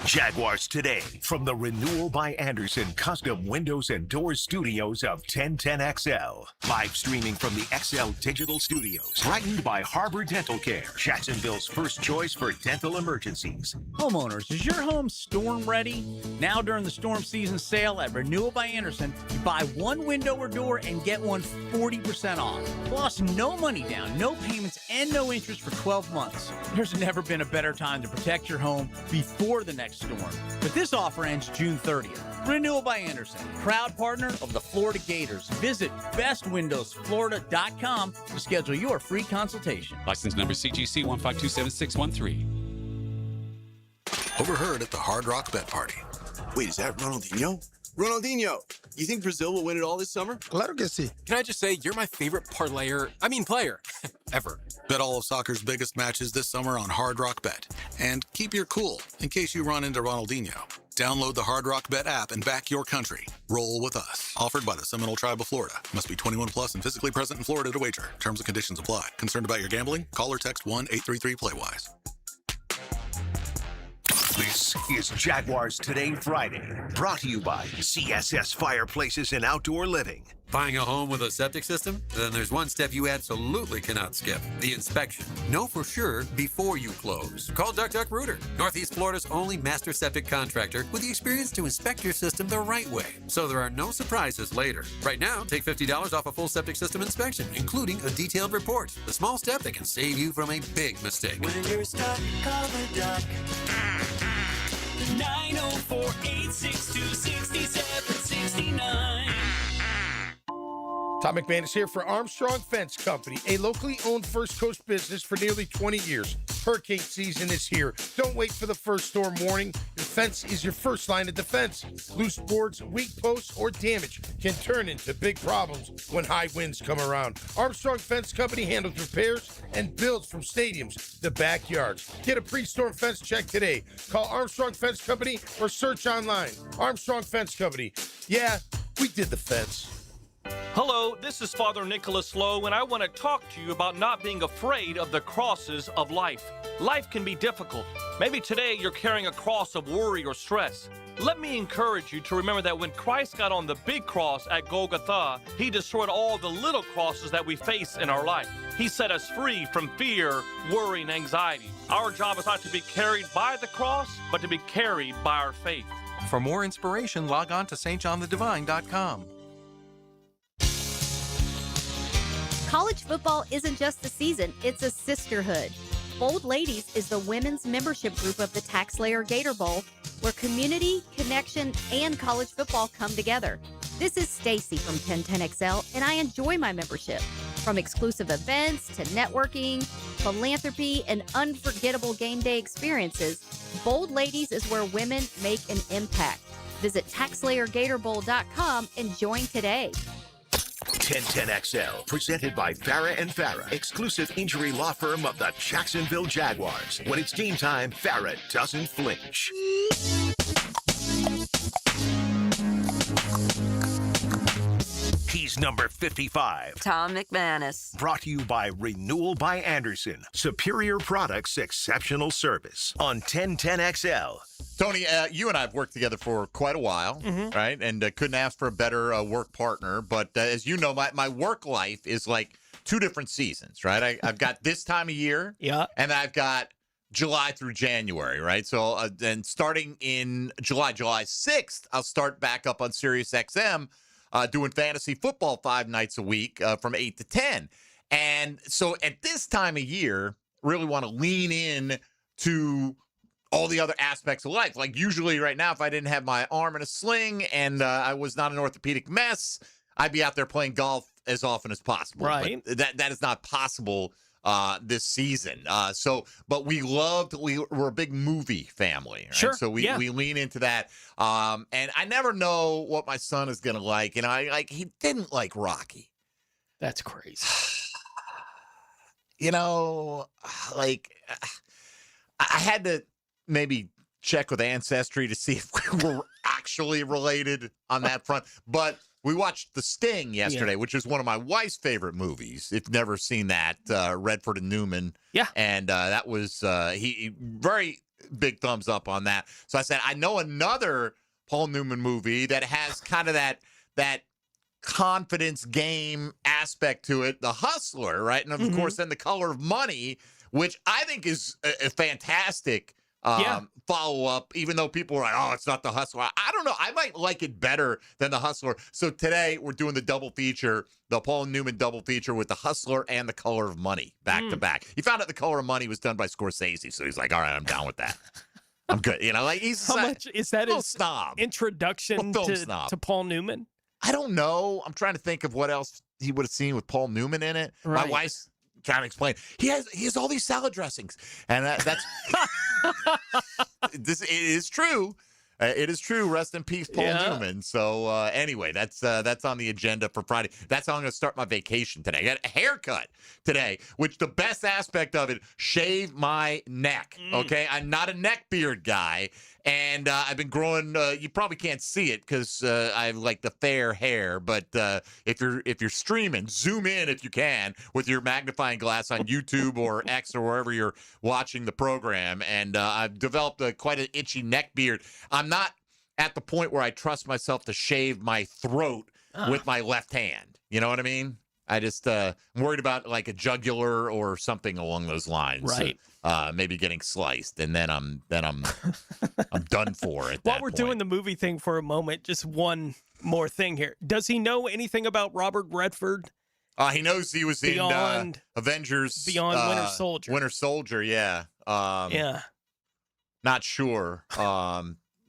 Jaguars Today from the Renewal by Andersen Custom Windows and Doors Studios of 1010XL. Live streaming from the XL Digital Studios. Brightened by Harbor Dental Care, Jacksonville's first choice for dental emergencies. Homeowners, is your home storm ready? Now during the storm season sale at Renewal by Andersen, you buy one window or door and get one 40% off. Plus, no money down, no payments, and no interest for 12 months. There's never been a better time to protect your home before the next storm. But this offer ends June 30th. Renewal by Andersen, proud partner of the Florida Gators. Visit bestwindowsflorida.com to schedule your free consultation. License number CGC 1527613. Overheard at the Hard Rock Bet Party. Wait, is that Ronaldinho? Ronaldinho, you think Brazil will win it all this summer? Claro que sí. Can I just say, you're my favorite player ever. Bet all of soccer's biggest matches this summer on Hard Rock Bet. And keep your cool in case you run into Ronaldinho. Download the Hard Rock Bet app and back your country. Roll with us. Offered by the Seminole Tribe of Florida. Must be 21 plus and physically present in Florida to wager. Terms and conditions apply. Concerned about your gambling? Call or text 1-833-PLAY-WISE. This is Jaguars Today Friday, brought to you by CSS Fireplaces and Outdoor Living. Buying a home with a septic system? Then there's one step you absolutely cannot skip, the inspection. Know for sure before you close. Call Duck Duck Rooter, Northeast Florida's only master septic contractor with the experience to inspect your system the right way, so there are no surprises later. Right now, take $50 off a full septic system inspection, including a detailed report. The small step that can save you from a big mistake. When you're stuck, call the Duck. 904-862-6769. Tom McManus here for Armstrong Fence Company, a locally owned First Coast business for nearly 20 years. Hurricane season is here. Don't wait for the first storm warning. The fence is your first line of defense. Loose boards, weak posts, or damage can turn into big problems when high winds come around. Armstrong Fence Company handles repairs and builds from stadiums to backyards. Get a pre-storm fence check today. Call Armstrong Fence Company or search online. Armstrong Fence Company. Yeah, we did the fence. Hello, this is Father Nicholas Lowe, and I want to talk to you about not being afraid of the crosses of life. Life can be difficult. Maybe today you're carrying a cross of worry or stress. Let me encourage you to remember that when Christ got on the big cross at Golgotha, he destroyed all the little crosses that we face in our life. He set us free from fear, worry, and anxiety. Our job is not to be carried by the cross, but to be carried by our faith. For more inspiration, log on to stjohnthedivine.com. College football isn't just a season, it's a sisterhood. Bold Ladies is the women's membership group of the TaxSlayer Gator Bowl, where community, connection, and college football come together. This is Stacy from 1010XL, and I enjoy my membership. From exclusive events to networking, philanthropy, and unforgettable game day experiences, Bold Ladies is where women make an impact. Visit TaxSlayerGatorBowl.com and join today. 1010XL, presented by Farah and Farah, exclusive injury law firm of the Jacksonville Jaguars. When it's game time, Farah doesn't flinch. He's number 55. Tom McManus. Brought to you by Renewal by Anderson. Superior products, exceptional service. On 1010XL. Tony, you and I have worked together for quite a while, right? And couldn't ask for a better work partner. But as you know, my work life is like two different seasons, right? I've got this time of year, and I've got July through January, right? So then starting in July 6th, I'll start back up on Sirius XM doing fantasy football 5 nights a week from 8 to 10. And so at this time of year, really want to lean in to all the other aspects of life. Like usually right now, if I didn't have my arm in a sling and I was not an orthopedic mess, I'd be out there playing golf as often as possible. Right. But that is not possible this season. But we're a big movie family. Right? Sure. So we lean into that. And I never know what my son is going to like. And he didn't like Rocky. That's crazy. I had to maybe check with Ancestry to see if we were actually related on that front. But we watched The Sting yesterday, which is one of my wife's favorite movies. If you've never seen that, Redford and Newman. Yeah. And that was, he very big thumbs up on that. So I said, I know another Paul Newman movie that has kind of that confidence game aspect to it, The Hustler, right? And of course, then The Color of Money, which I think is a fantastic follow-up, even though people are like, oh, it's not The Hustler. I don't know. I might like it better than The Hustler. So today we're doing the double feature, the Paul Newman double feature with The Hustler and The Color of Money back to back. He found out The Color of Money was done by Scorsese, so he's like, all right, I'm down with that. I'm good. He's How much is that his snob. introduction to Paul Newman? I don't know. I'm trying to think of what else he would have seen with Paul Newman in it. Right. My wife's trying to explain. He has all these salad dressings, and that's it is true. It is true. Rest in peace, Paul Newman. So anyway, that's on the agenda for Friday. That's how I'm going to start my vacation today. I got a haircut today, which the best aspect of it, shave my neck. Okay, I'm not a neck beard guy, and I've been growing. You probably can't see it because I have like the fair hair. But if you're streaming, zoom in if you can with your magnifying glass on YouTube or X or wherever you're watching the program. And I've developed quite an itchy neck beard. I'm not at the point where I trust myself to shave my throat with my left hand. You know what I mean? I just I'm worried about like a jugular or something along those lines. Right. Maybe getting sliced, and then I'm I'm done for it. While we're doing the movie thing for a moment, just one more thing here. Does he know anything about Robert Redford? He knows he was in Avengers Beyond Winter Soldier. Winter Soldier, yeah. Yeah. Not sure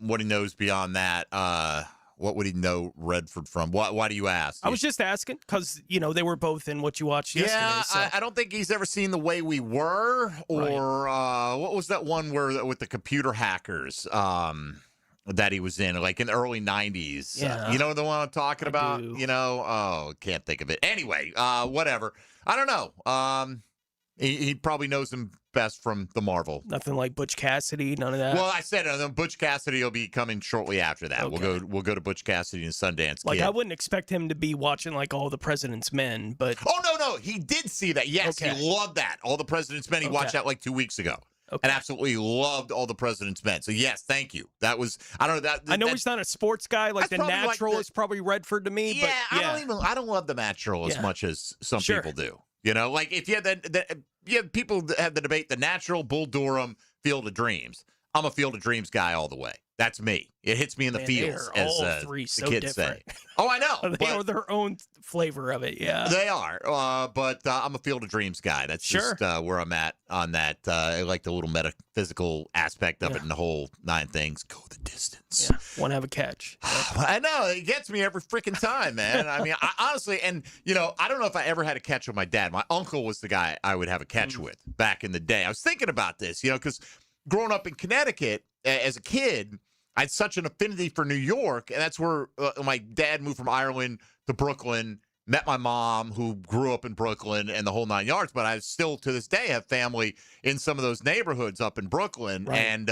what he knows beyond that. What would he know Redford from? Why do you ask? I was just asking because, they were both in what you watched yesterday. Yeah, so. I don't think he's ever seen The Way We Were or what was that one with the computer hackers that he was in, like in the early 90s? Yeah. You know the one I'm talking about? Can't think of it. Anyway, whatever. I don't know. He probably knows him best from the Marvel. Nothing like Butch Cassidy, none of that. Well, I said Butch Cassidy will be coming shortly after that. Okay. We'll go to Butch Cassidy and Sundance Like Kid. I wouldn't expect him to be watching like All the President's Men, but no, he did see that. Yes, Okay. he loved that. All the President's Men. He watched that like 2 weeks ago. Okay. And absolutely loved All the President's Men. So yes, thank you. That was I don't know that. I know he's not a sports guy. Like that's The probably like Natural is probably Redford to me. Yeah, but I don't love The Natural as much as some people do. Like if you had people that have the debate, The Natural, Bull Durham, Field of Dreams. I'm a Field of Dreams guy all the way. That's me. It hits me in the feels, they are as all three the so kids different. say. Oh, I know. They are their own flavor of it. Yeah, They are. But I'm a Field of Dreams guy. That's just where I'm at on that. I like the little metaphysical aspect of it and the whole 9 things. Go the distance. Yeah. Want to have a catch. I know. It gets me every freaking time, man. I mean, honestly, and, I don't know if I ever had a catch with my dad. My uncle was the guy I would have a catch with back in the day. I was thinking about this, because growing up in Connecticut as a kid, I had such an affinity for New York, and that's where my dad moved from Ireland to Brooklyn, met my mom, who grew up in Brooklyn, and the whole 9 yards. But I still, to this day, have family in some of those neighborhoods up in Brooklyn. Right. And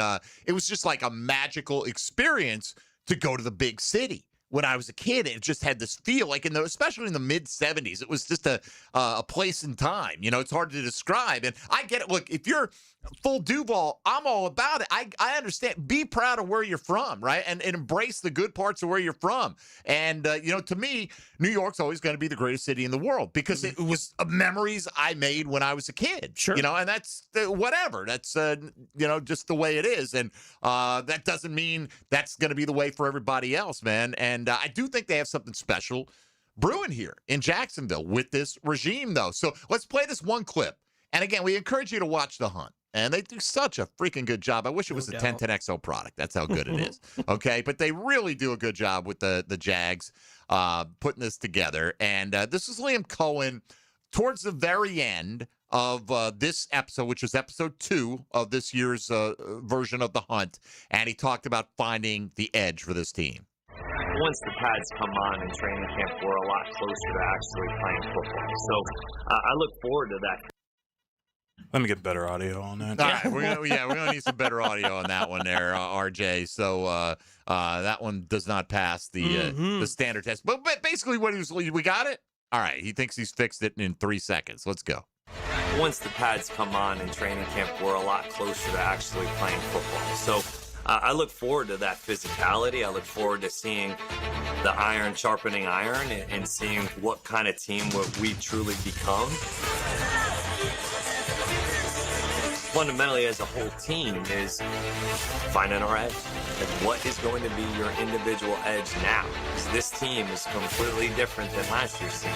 it was just like a magical experience to go to the big city. When I was a kid, it just had this feel, like especially in the mid 70s, it was just a place in time. It's hard to describe. And I get it. Look, if you're full Duval, I'm all about it. I understand. Be proud of where you're from, right? And embrace the good parts of where you're from. And, to me, New York's always going to be the greatest city in the world because it was memories I made when I was a kid. Sure. And that's whatever. That's, just the way it is. And that doesn't mean that's going to be the way for everybody else, man. And I do think they have something special brewing here in Jacksonville with this regime, though. So let's play this one clip. And again, we encourage you to watch The Hunt. And they do such a freaking good job. I wish it was a 1010XL product. That's how good it is. Okay, but they really do a good job with the Jags putting this together. And this is Liam Coen towards the very end of this episode, which was episode 2 of this year's version of The Hunt. And he talked about finding the edge for this team. Once the pads come on in training camp, we're a lot closer to actually playing football. So I look forward to that. Let me get better audio on that. All right, we're gonna need some better audio on that one there, RJ. So that one does not pass the standard test. But basically, we got it. All right, he thinks he's fixed it in 3 seconds. Let's go. Once the pads come on in training camp, we're a lot closer to actually playing football. So I look forward to that physicality. I look forward to seeing the iron sharpening iron and seeing what kind of team we truly become. Fundamentally, as a whole team, is finding our edge. Like, what is going to be your individual edge now? Because this team is completely different than last year's team.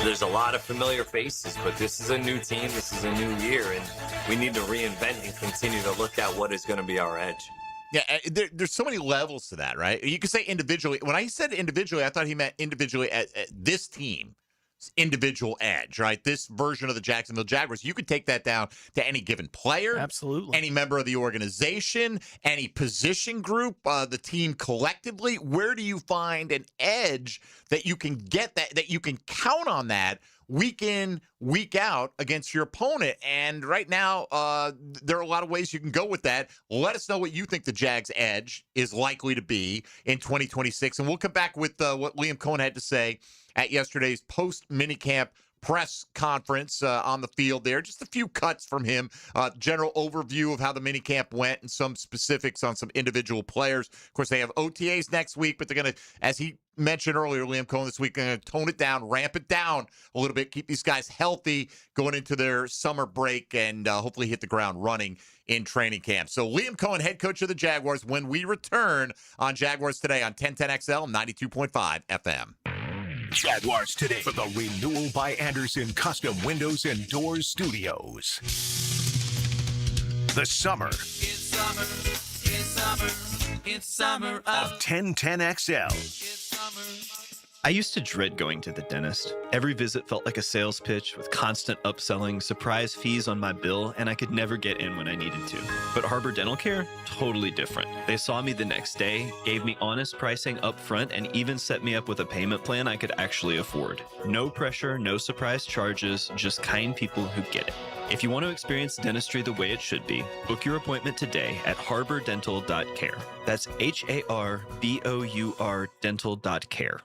There's a lot of familiar faces, but this is a new team. This is a new year, and we need to reinvent and continue to look at what is going to be our edge. Yeah, there's so many levels to that, right? You could say individually. When I said individually, I thought he meant individually at this team. individual edge, right? This version of the Jacksonville Jaguars, you could take that down to any given player, absolutely, any member of the organization, any position group, the team collectively. Where do you find an edge that you can get that you can count on that week in, week out against your opponent? And right now, there are a lot of ways you can go with that. Let us know what you think the Jags' edge is likely to be in 2026. And we'll come back with what Liam Coen had to say at yesterday's post-minicamp press conference on the field there. Just a few cuts from him, general overview of how the minicamp went and some specifics on some individual players. Of course, they have OTAs next week, but they're going to, as he mentioned earlier, Liam Coen this week, going to tone it down, ramp it down a little bit, keep these guys healthy going into their summer break, and hopefully hit the ground running in training camp. So Liam Coen, head coach of the Jaguars, when we return on Jaguars Today on 1010XL 92.5 FM. Jaguars Today for the Renewal by Andersen Custom Windows and Doors Studios. The summer. It's summer. It's summer. It's summer of 1010XL. It's summer. I used to dread going to the dentist. Every visit felt like a sales pitch with constant upselling, surprise fees on my bill, and I could never get in when I needed to. But Harbor Dental Care, totally different. They saw me the next day, gave me honest pricing up front, and even set me up with a payment plan I could actually afford. No pressure, no surprise charges, just kind people who get it. If you want to experience dentistry the way it should be, book your appointment today at harbordental.care. That's HARBOUR dental.care.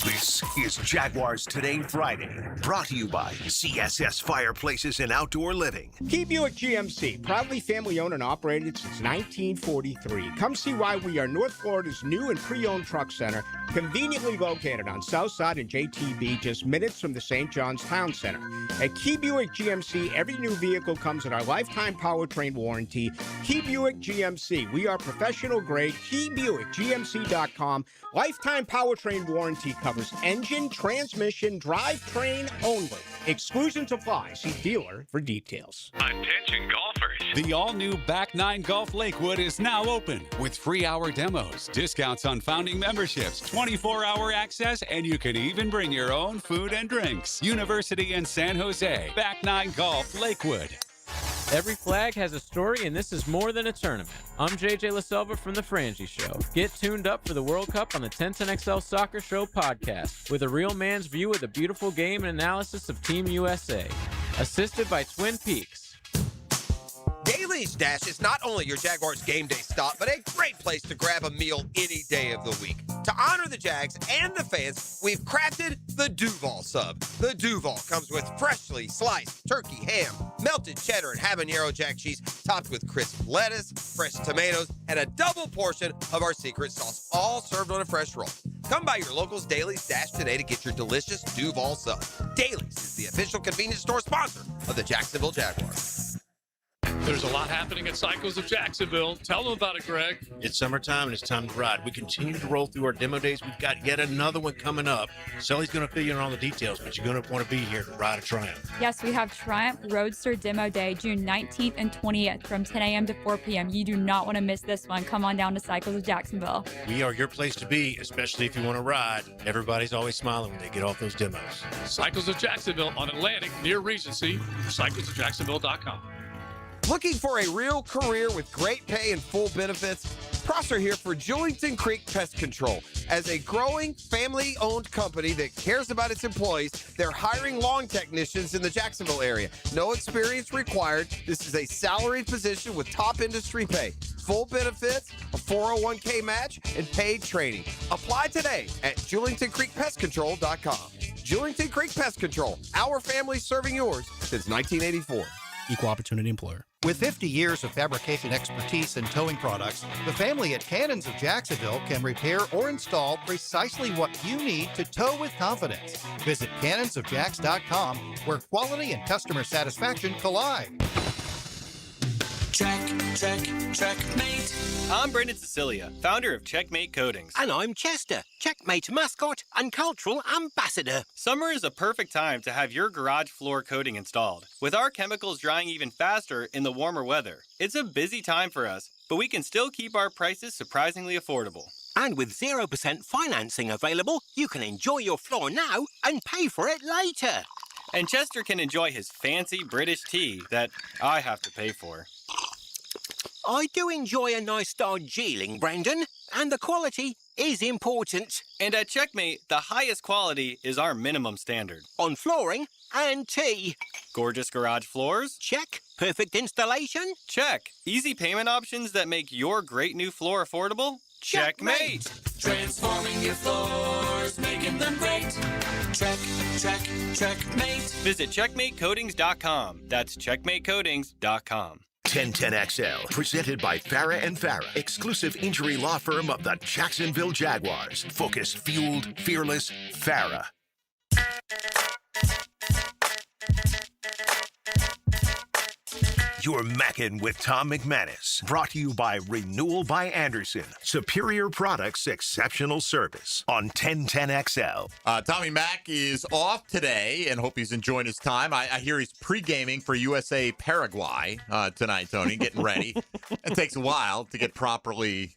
This is Jaguars Today Friday, brought to you by CSS Fireplaces and Outdoor Living. Key Buick GMC, proudly family-owned and operated since 1943. Come see why we are North Florida's new and pre-owned truck center, conveniently located on Southside and JTB, just minutes from the St. John's Town Center. At Key Buick GMC, every new vehicle comes with our lifetime powertrain warranty. Key Buick GMC, we are professional grade. KeyBuickGMC.com. Lifetime powertrain warranty covers engine, transmission, drivetrain only. Exclusions apply. See dealer for details. Attention golfers. The all-new Back 9 Golf Lakewood is now open with free hour demos, discounts on founding memberships, 24-hour access, and you can even bring your own food and drinks. University in San Jose. Back 9 Golf Lakewood. Every flag has a story, and this is more than a tournament. I'm JJ LaSelva from The Frangie Show. Get tuned up for the World Cup on the 1010XL Soccer Show podcast with a real man's view of the beautiful game and analysis of Team USA. Assisted by Twin Peaks. Daly's Dash is not only your Jaguars game day stop, but a great place to grab a meal any day of the week. To honor the Jags and the fans, we've crafted the Duval Sub. The Duval comes with freshly sliced turkey ham, melted cheddar and habanero jack cheese, topped with crisp lettuce, fresh tomatoes, and a double portion of our secret sauce, all served on a fresh roll. Come by your local's Daly's Dash today to get your delicious Duval Sub. Daly's is the official convenience store sponsor of the Jacksonville Jaguars. There's a lot happening at Cycles of Jacksonville. Tell them about it, Greg. It's summertime and it's time to ride. We continue to roll through our demo days. We've got yet another one coming up. Sully's going to fill you in on all the details, but you're going to want to be here to ride a Triumph. Yes, we have Triumph Roadster Demo Day, June 19th and 20th from 10 a.m. to 4 p.m. You do not want to miss this one. Come on down to Cycles of Jacksonville. We are your place to be, especially if you want to ride. Everybody's always smiling when they get off those demos. Cycles of Jacksonville on Atlantic near Regency. CyclesofJacksonville.com. Looking for a real career with great pay and full benefits? Prosser here for Julington Creek Pest Control. As a growing, family-owned company that cares about its employees, they're hiring lawn technicians in the Jacksonville area. No experience required. This is a salaried position with top industry pay. Full benefits, a 401k match, and paid training. Apply today at JulingtonCreekPestControl.com. Julington Creek Pest Control. Our family serving yours since 1984. Equal opportunity employer. With 50 years of fabrication expertise in towing products, the family at Cannons of Jacksonville can repair or install precisely what you need to tow with confidence. Visit cannonsofjacks.com, where quality and customer satisfaction collide. Checkmate. I'm Brendan Cecilia, founder of Checkmate Coatings. And I'm Chester, Checkmate mascot and cultural ambassador. Summer is a perfect time to have your garage floor coating installed. With our chemicals drying even faster in the warmer weather, it's a busy time for us, but we can still keep our prices surprisingly affordable. And with 0% financing available, you can enjoy your floor now and pay for it later. And Chester can enjoy his fancy British tea that I have to pay for. I do enjoy a nice Darjeeling, Brendan, and the quality is important. And at Checkmate, the highest quality is our minimum standard. On flooring and tea. Gorgeous garage floors? Check. Perfect installation? Check. Easy payment options that make your great new floor affordable? Checkmate. Transforming your floors, making them great. Checkmate. Visit checkmatecoatings.com. That's checkmatecoatings.com. 1010XL, presented by Farah and Farah, exclusive injury law firm of the Jacksonville Jaguars. Focused, fueled, fearless, Farah. You're Mackin' with Tom McManus. Brought to you by Renewal by Anderson. Superior products, exceptional service. On 1010XL. Tommy Mack is off today and hope he's enjoying his time. I hear he's pre-gaming for USA Paraguay tonight, Tony, getting ready. It takes a while to get properly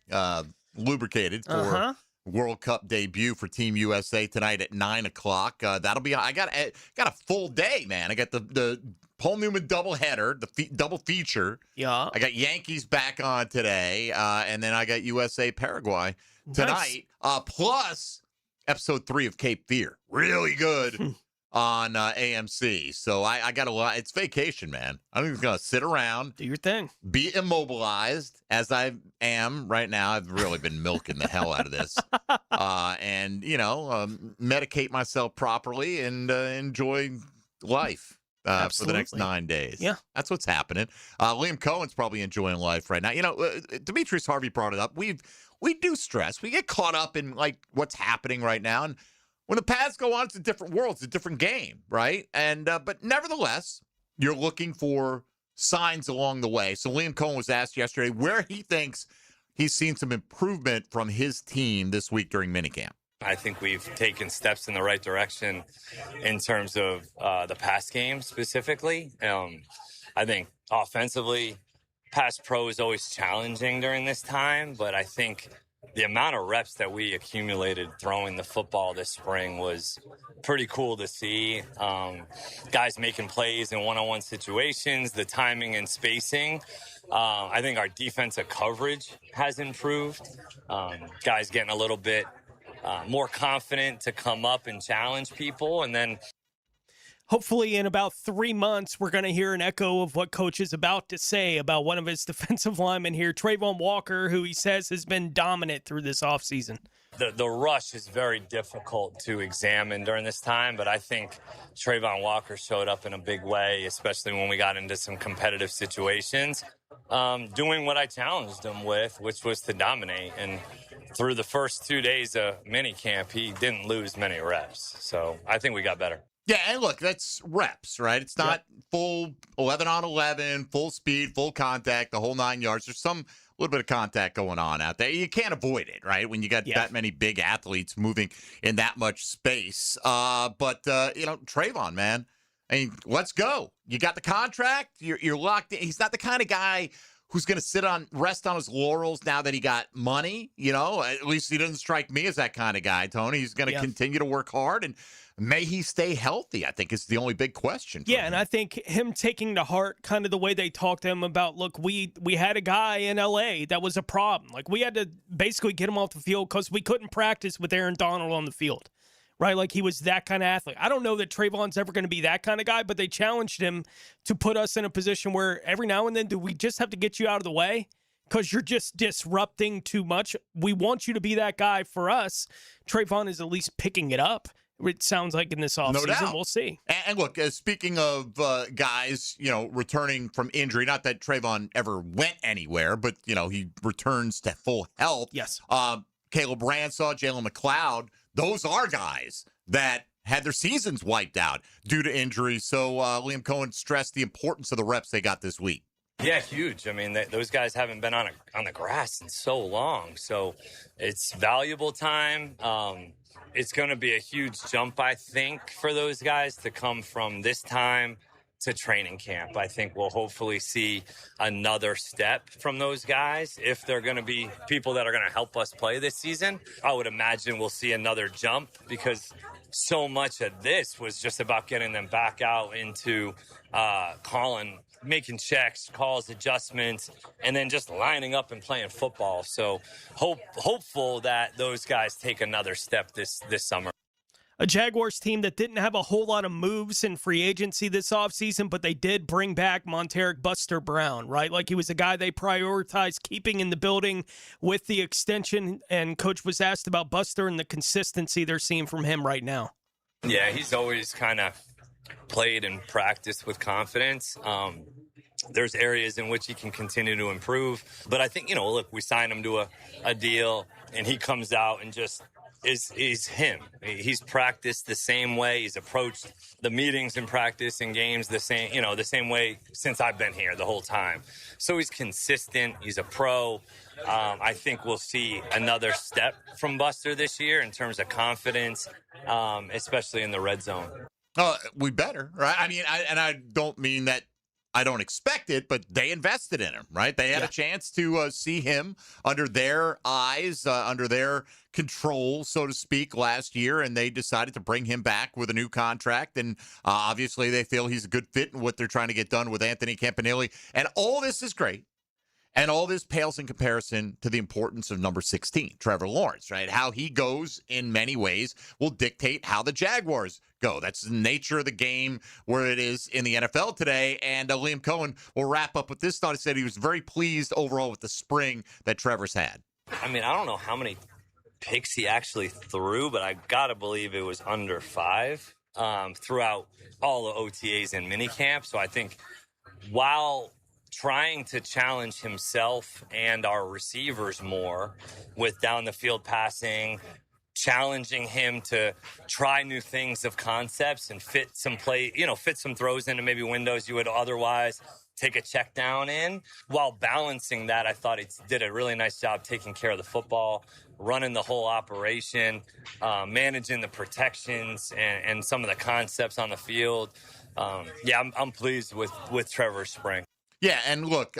lubricated for World Cup debut for Team USA tonight at 9 o'clock. That'll be. I got a full day, man. I got the Paul Newman doubleheader, the double feature. Yeah. I got Yankees back on today, and then I got USA Paraguay tonight. Nice. Plus episode 3 of Cape Fear, really good on AMC. So I got a lot. It's vacation, man. I'm just gonna sit around, do your thing, be immobilized as I am right now. I've really been milking the hell out of this, and medicate myself properly and enjoy life. For the next 9 days. Yeah. That's what's happening. Liam Cohen's probably enjoying life right now. Demetrius Harvey brought it up. We do stress. We get caught up in like what's happening right now. And when the paths go on, it's a different world. It's a different game, right? And but nevertheless, you're looking for signs along the way. So Liam Cohen was asked yesterday where he thinks he's seen some improvement from his team this week during minicamp. I think we've taken steps in the right direction in terms of the pass game specifically. I think offensively, pass pro is always challenging during this time, but I think the amount of reps that we accumulated throwing the football this spring was pretty cool to see. Guys making plays in one-on-one situations, the timing and spacing. I think our defensive coverage has improved. Guys getting a little bit more confident to come up and challenge people. And then hopefully in about 3 months, we're going to hear an echo of what Coach is about to say about one of his defensive linemen here, Trayvon Walker, who he says has been dominant through this offseason. The rush is very difficult to examine during this time, but I think Trayvon Walker showed up in a big way, especially when we got into some competitive situations, doing what I challenged him with, which was to dominate. And through the first 2 days of minicamp, he didn't lose many reps. So I think we got better. Yeah, and look, that's reps, right? It's not full 11 on 11, full speed, full contact, the whole 9 yards. There's some little bit of contact going on out there. You can't avoid it, right? When you got that many big athletes moving in that much space. But Trayvon, man, I mean, let's go. You got the contract. You're locked in. He's not the kind of guy who's going to rest on his laurels now that he got money. At least he doesn't strike me as that kind of guy, Tony. He's going to continue to work hard, and may he stay healthy, I think, is the only big question. Yeah, and I think him taking to heart kind of the way they talked to him about, look, we had a guy in L.A. that was a problem. Like, we had to basically get him off the field because we couldn't practice with Aaron Donald on the field, right? Like, he was that kind of athlete. I don't know that Trayvon's ever going to be that kind of guy, but they challenged him to put us in a position where every now and then, do we just have to get you out of the way because you're just disrupting too much? We want you to be that guy for us. Trayvon is at least picking it up. It sounds like in this offseason. No doubt. We'll see. And look, speaking of guys, returning from injury, not that Trayvon ever went anywhere, but, he returns to full health. Yes. Caleb Branshaw, Jalen McLeod, those are guys that had their seasons wiped out due to injury. So Liam Cohen stressed the importance of the reps they got this week. Yeah, huge. I mean, those guys haven't been on the grass in so long. So it's valuable time. It's going to be a huge jump, I think, for those guys to come from this time to training camp. I think we'll hopefully see another step from those guys. If they're going to be people that are going to help us play this season, I would imagine we'll see another jump, because so much of this was just about getting them back out into calling, making checks, calls, adjustments, and then just lining up and playing football. So hopeful that those guys take another step this summer. A Jaguars team that didn't have a whole lot of moves in free agency this offseason, but they did bring back Monteric Buster Brown, right? Like, he was a guy they prioritized keeping in the building with the extension, and Coach was asked about Buster and the consistency they're seeing from him right now. Yeah, he's always kind of played and practiced with confidence. There's areas in which he can continue to improve. But I think, look, we signed him to a deal, and he comes out and just is him. He's practiced the same way. He's approached the meetings and practice and games the same way since I've been here the whole time. So he's consistent. He's a pro. I think we'll see another step from Buster this year in terms of confidence, especially in the red zone. We better, right? I mean, I don't mean that I don't expect it, but they invested in him, right? They had a chance to see him under their eyes, under their control, so to speak, last year, and they decided to bring him back with a new contract. And obviously, they feel he's a good fit in what they're trying to get done with Anthony Campanile. And all this is great. And all this pales in comparison to the importance of number 16, Trevor Lawrence, right? How he goes in many ways will dictate how the Jaguars go. That's the nature of the game where it is in the NFL today. And Liam Coen will wrap up with this thought. He said he was very pleased overall with the spring that Trevor's had. I mean, I don't know how many picks he actually threw, but I got to believe it was under 5 throughout all the OTAs and minicamp. So I think while trying to challenge himself and our receivers more with down the field passing, challenging him to try new things of concepts and fit some throws into maybe windows you would otherwise take a check down in. While balancing that, I thought he did a really nice job taking care of the football, running the whole operation, managing the protections and some of the concepts on the field. I'm pleased with Trevor's spring. Yeah, and look,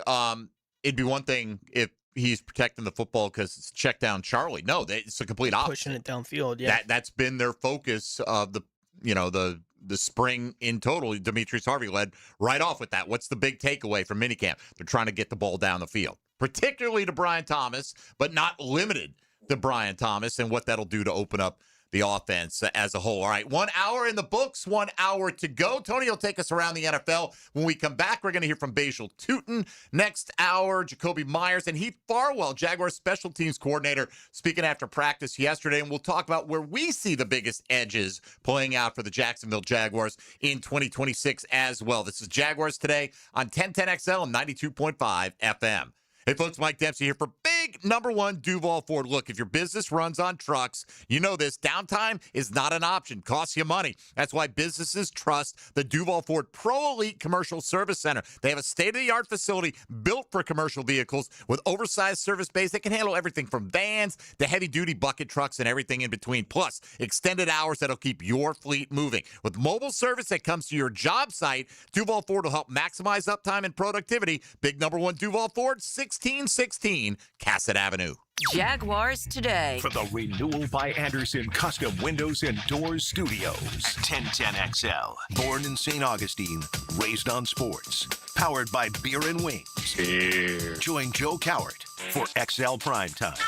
it'd be one thing if he's protecting the football because it's check down Charlie. No, it's a complete opposite. Pushing it downfield, yeah. That's been their focus of the spring in total. Demetrius Harvey led right off with that. What's the big takeaway from minicamp? They're trying to get the ball down the field, particularly to Brian Thomas, but not limited to Brian Thomas and what that'll do to open up the offense as a whole. All right, 1 hour in the books, 1 hour to go. Tony will take us around the NFL. When we come back, we're going to hear from Bhayshul Tuten. Next hour, Jakobi Meyers and Heath Farwell, Jaguars special teams coordinator, speaking after practice yesterday. And we'll talk about where we see the biggest edges playing out for the Jacksonville Jaguars in 2026 as well. This is Jaguars Today on 1010XL and 92.5 FM. Hey, folks, Mike Dempsey here for big number one Duval Ford. Look, if your business runs on trucks, you know this. Downtime is not an option. Costs you money. That's why businesses trust the Duval Ford Pro Elite Commercial Service Center. They have a state-of-the-art facility built for commercial vehicles with oversized service bays that can handle everything from vans to heavy-duty bucket trucks and everything in between. Plus, extended hours that'll keep your fleet moving. With mobile service that comes to your job site, Duval Ford will help maximize uptime and productivity. Big number one Duval Ford, 1616 Cassett Avenue. Jaguars Today. For the Renewal by Anderson Custom Windows and Doors Studios. 1010XL. Born in St. Augustine, raised on sports. Powered by Beer and Wings. Cheers. Join Joe Cowart for XL Primetime.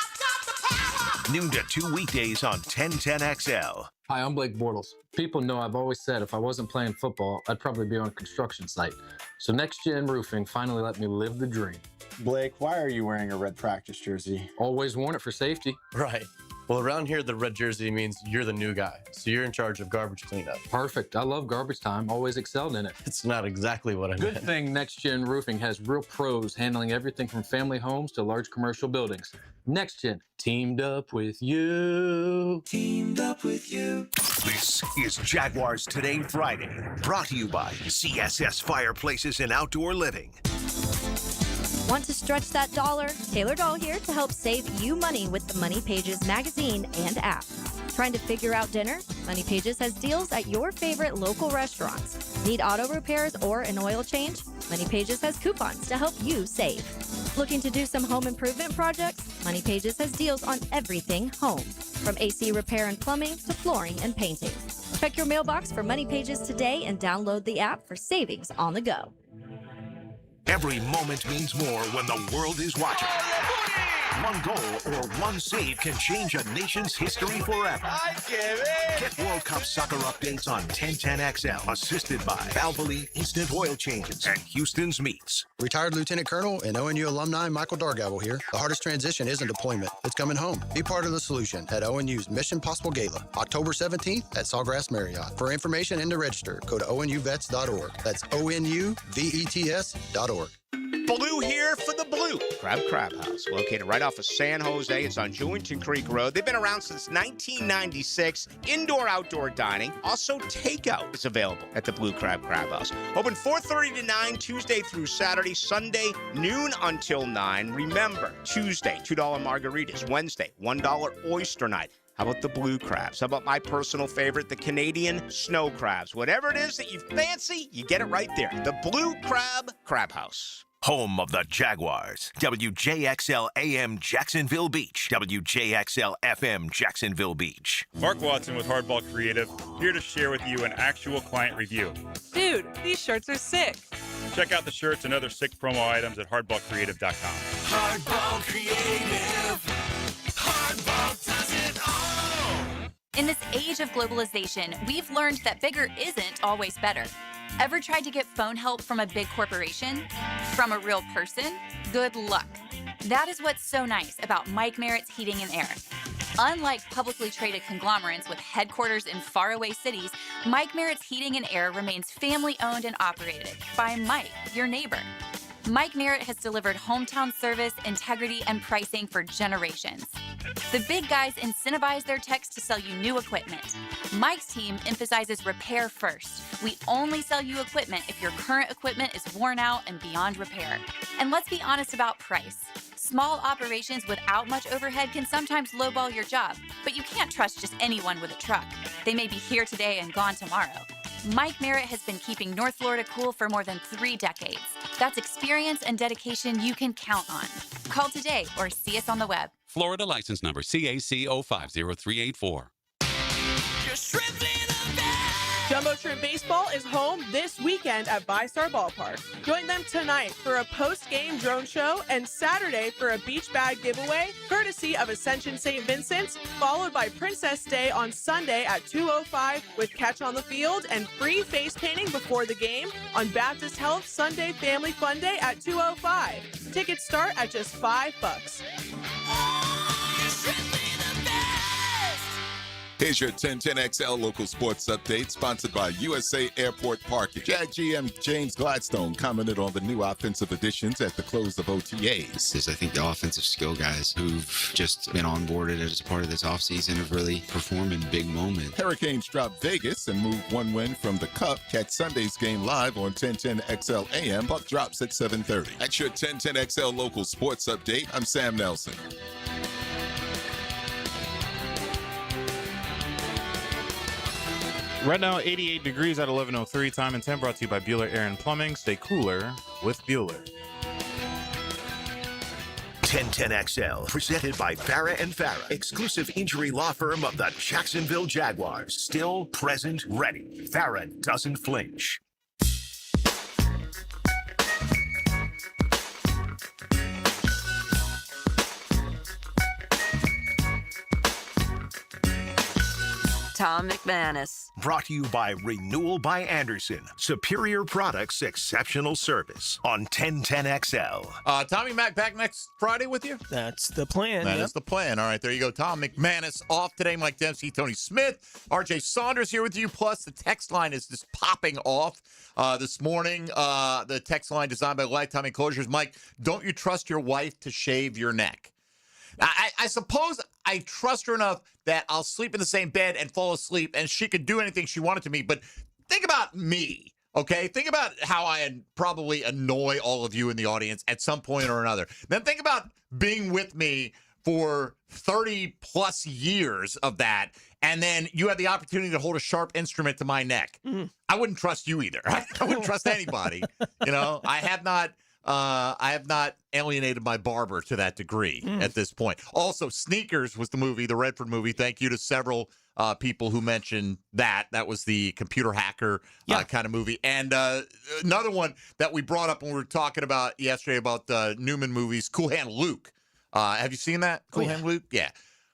Noon to 2 weekdays on 1010XL. Hi, I'm Blake Bortles. People know I've always said if I wasn't playing football, I'd probably be on a construction site. So Next Gen Roofing finally let me live the dream. Blake, why are you wearing a red practice jersey? Always worn it for safety. Right. Well, around here, the red jersey means you're the new guy, so you're in charge of garbage cleanup. Perfect. I love garbage time. Always excelled in it. It's not exactly what I meant. Good thing Next Gen Roofing has real pros handling everything from family homes to large commercial buildings. Next Gen, teamed up with you. Teamed up with you. This is Jaguars Today Friday, brought to you by CSS Fireplaces and Outdoor Living. Want to stretch that dollar? Taylor Doll here to help save you money with the Money Pages magazine and app. Trying to figure out dinner? Money Pages has deals at your favorite local restaurants. Need auto repairs or an oil change? Money Pages has coupons to help you save. Looking to do some home improvement projects? Money Pages has deals on everything home, from AC repair and plumbing to flooring and painting. Check your mailbox for Money Pages today and download the app for savings on the go. Every moment means more when the world is watching. One goal or one save can change a nation's history forever. Get World Cup soccer updates on 1010XL, assisted by Valvoline Instant Oil Changes and Houston's Meats. Retired Lieutenant Colonel and ONU alumni Michael Dargavel here. The hardest transition isn't deployment, it's coming home. Be part of the solution at ONU's Mission Possible Gala, October 17th at Sawgrass Marriott. For information and to register, go to onuvets.org. That's onuvets.org. Blue here for the Blue Crab House, located right off of San Jose. It's on Jewington Creek Road. They've been around since 1996. Indoor-outdoor dining. Also, takeout is available at the Blue Crab House. Open 4:30 to 9, Tuesday through Saturday. Sunday, noon until 9. Remember, Tuesday, $2 margaritas. Wednesday, $1 oyster night. How about the blue crabs? How about my personal favorite, the Canadian snow crabs? Whatever it is that you fancy, you get it right there. The Blue Crab House. Home of the Jaguars. WJXL AM Jacksonville Beach. WJXL FM Jacksonville Beach. Mark Watson with Hardball Creative, here to share with you an actual client review. Dude, these shirts are sick. Check out the shirts and other sick promo items at hardballcreative.com. Hardball Creative. Hardball does it all. In this age of globalization, we've learned that bigger isn't always better. Ever tried to get phone help from a big corporation? From a real person? Good luck. That is what's so nice about Mike Merritt's Heating and Air. Unlike publicly traded conglomerates with headquarters in faraway cities, Mike Merritt's Heating and Air remains family-owned and operated by Mike, your neighbor. Mike Merritt has delivered hometown service, integrity, and pricing for generations. The big guys incentivize their techs to sell you new equipment. Mike's team emphasizes repair first. We only sell you equipment if your current equipment is worn out and beyond repair. And let's be honest about price. Small operations without much overhead can sometimes lowball your job, but you can't trust just anyone with a truck. They may be here today and gone tomorrow. Mike Merritt has been keeping North Florida cool for more than 3 decades. That's experience and dedication you can count on. Call today or see us on the web. Florida license number CAC 050384. Jumbo Shrimp Baseball is home this weekend at VyStar Ballpark. Join them tonight for a post-game drone show and Saturday for a beach bag giveaway, courtesy of Ascension St. Vincent's, followed by Princess Day on Sunday at 2:05 with Catch on the Field and free face painting before the game on Baptist Health Sunday Family Fun Day at 2:05. Tickets start at just $5. Here's your 1010XL local sports update, sponsored by USA Airport Parking. Jag GM James Gladstone commented on the new offensive additions at the close of OTAs. This is, I think, the offensive skill guys who've just been onboarded as part of this offseason have really performed in big moments. Hurricanes drop Vegas and move one win from the Cup. Catch Sunday's game live on 1010XL AM. Puck drops at 7:30. That's your 1010XL local sports update. I'm Sam Nelson. Right now, 88 degrees at 11:03. Time and 10 brought to you by Bueller Air and Plumbing. Stay cooler with Bueller. 1010XL, presented by Farah and Farah, exclusive injury law firm of the Jacksonville Jaguars. Still, present, ready. Farah doesn't flinch. Tom McManus. Brought to you by Renewal by Anderson. Superior products, exceptional service on 1010XL. Tommy Mac back next Friday with you? That's the plan. That is the plan. All right, there you go. Tom McManus off today. Mike Dempsey, Tony Smith, RJ Saunders here with you. Plus, the text line is just popping off this morning. The text line designed by Lifetime Enclosures. Mike, don't you trust your wife to shave your neck? I suppose I trust her enough that I'll sleep in the same bed and fall asleep, and she could do anything she wanted to me. But think about me, okay? Think about how I probably annoy all of you in the audience at some point or another. Then think about being with me for 30 plus years of that, and then you had the opportunity to hold a sharp instrument to my neck. I wouldn't trust you either. I wouldn't trust anybody. I have not alienated my barber to that degree at this point. Also, Sneakers was the movie, the Redford movie. Thank you to several people who mentioned that. That was the computer hacker kind of movie. And another one that we brought up when we were talking about yesterday about Newman movies, Cool Hand Luke. Have you seen that? Cool Hand Luke? Yeah.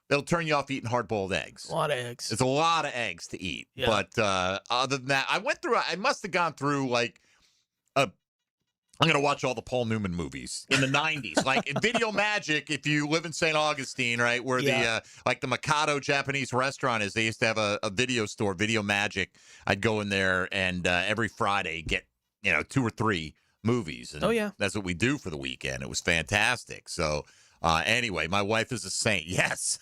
It'll turn you off eating hard-boiled eggs. A lot of eggs. It's a lot of eggs to eat. Yeah. But other than that, I must have gone through like I'm going to watch all the Paul Newman movies in the 90s. Like in Video Magic, if you live in St. Augustine, right, where the Mikado Japanese restaurant is, they used to have a video store, Video Magic. I'd go in there and every Friday get, 2 or 3 movies. And that's what we do for the weekend. It was fantastic. So anyway, my wife is a saint. Yes.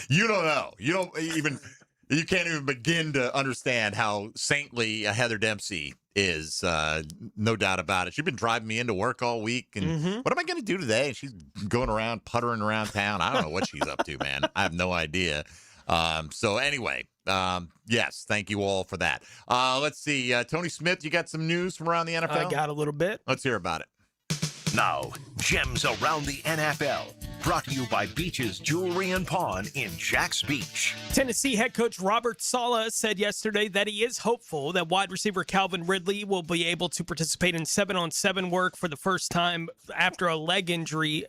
You don't know. You can't even begin to understand how saintly Heather Dempsey is, no doubt about it. She's been driving me into work all week, and what am I going to do today? And she's going around, puttering around town. I don't know what she's up to, man. I have no idea. So anyway, yes, thank you all for that. Let's see. Tony Smith, you got some news from around the NFL? I got a little bit. Let's hear about it. Now, Gems Around the NFL, brought to you by Beach's Jewelry and Pawn in Jacks Beach. Tennessee head coach Robert Saleh said yesterday that he is hopeful that wide receiver Calvin Ridley will be able to participate in 7-on-7 work for the first time after a leg injury.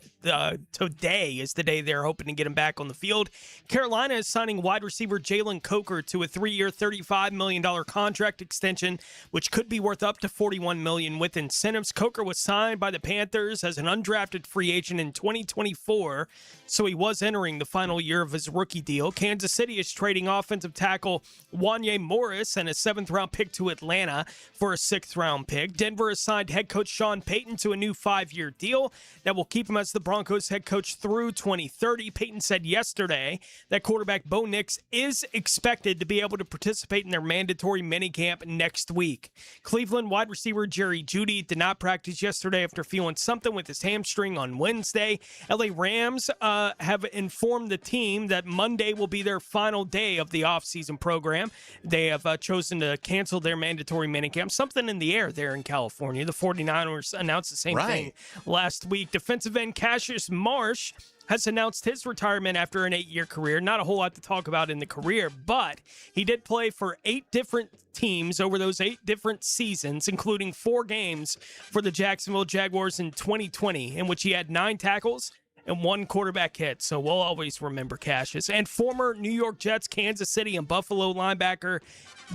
Today is the day they're hoping to get him back on the field. Carolina is signing wide receiver Jalen Coker to a 3-year, $35 million contract extension, which could be worth up to $41 million with incentives. Coker was signed by the Panthers as an undrafted free agent in 2024, so he was entering the final year of his rookie deal. Kansas City is trading offensive tackle Wanye Morris and a 7th-round pick to Atlanta for a 6th-round pick. Denver has signed head coach Sean Payton to a new 5-year deal that will keep him as the Broncos head coach through 2030. Payton said yesterday that quarterback Bo Nix is expected to be able to participate in their mandatory minicamp next week. Cleveland wide receiver Jerry Jeudy did not practice yesterday after feeling something with his hamstring on Wednesday. LA Rams have informed the team that Monday will be their final day of the offseason program. They have chosen to cancel their mandatory minicamp. Something in the air there in California. The 49ers announced the same thing last week. Defensive end Cassius Marsh has announced his retirement after an 8-year career. Not a whole lot to talk about in the career, but he did play for 8 different teams over those 8 different seasons, including 4 games for the Jacksonville Jaguars in 2020, in which he had 9 tackles and 1 quarterback hit. So we'll always remember Cassius. And former New York Jets, Kansas City, and Buffalo linebacker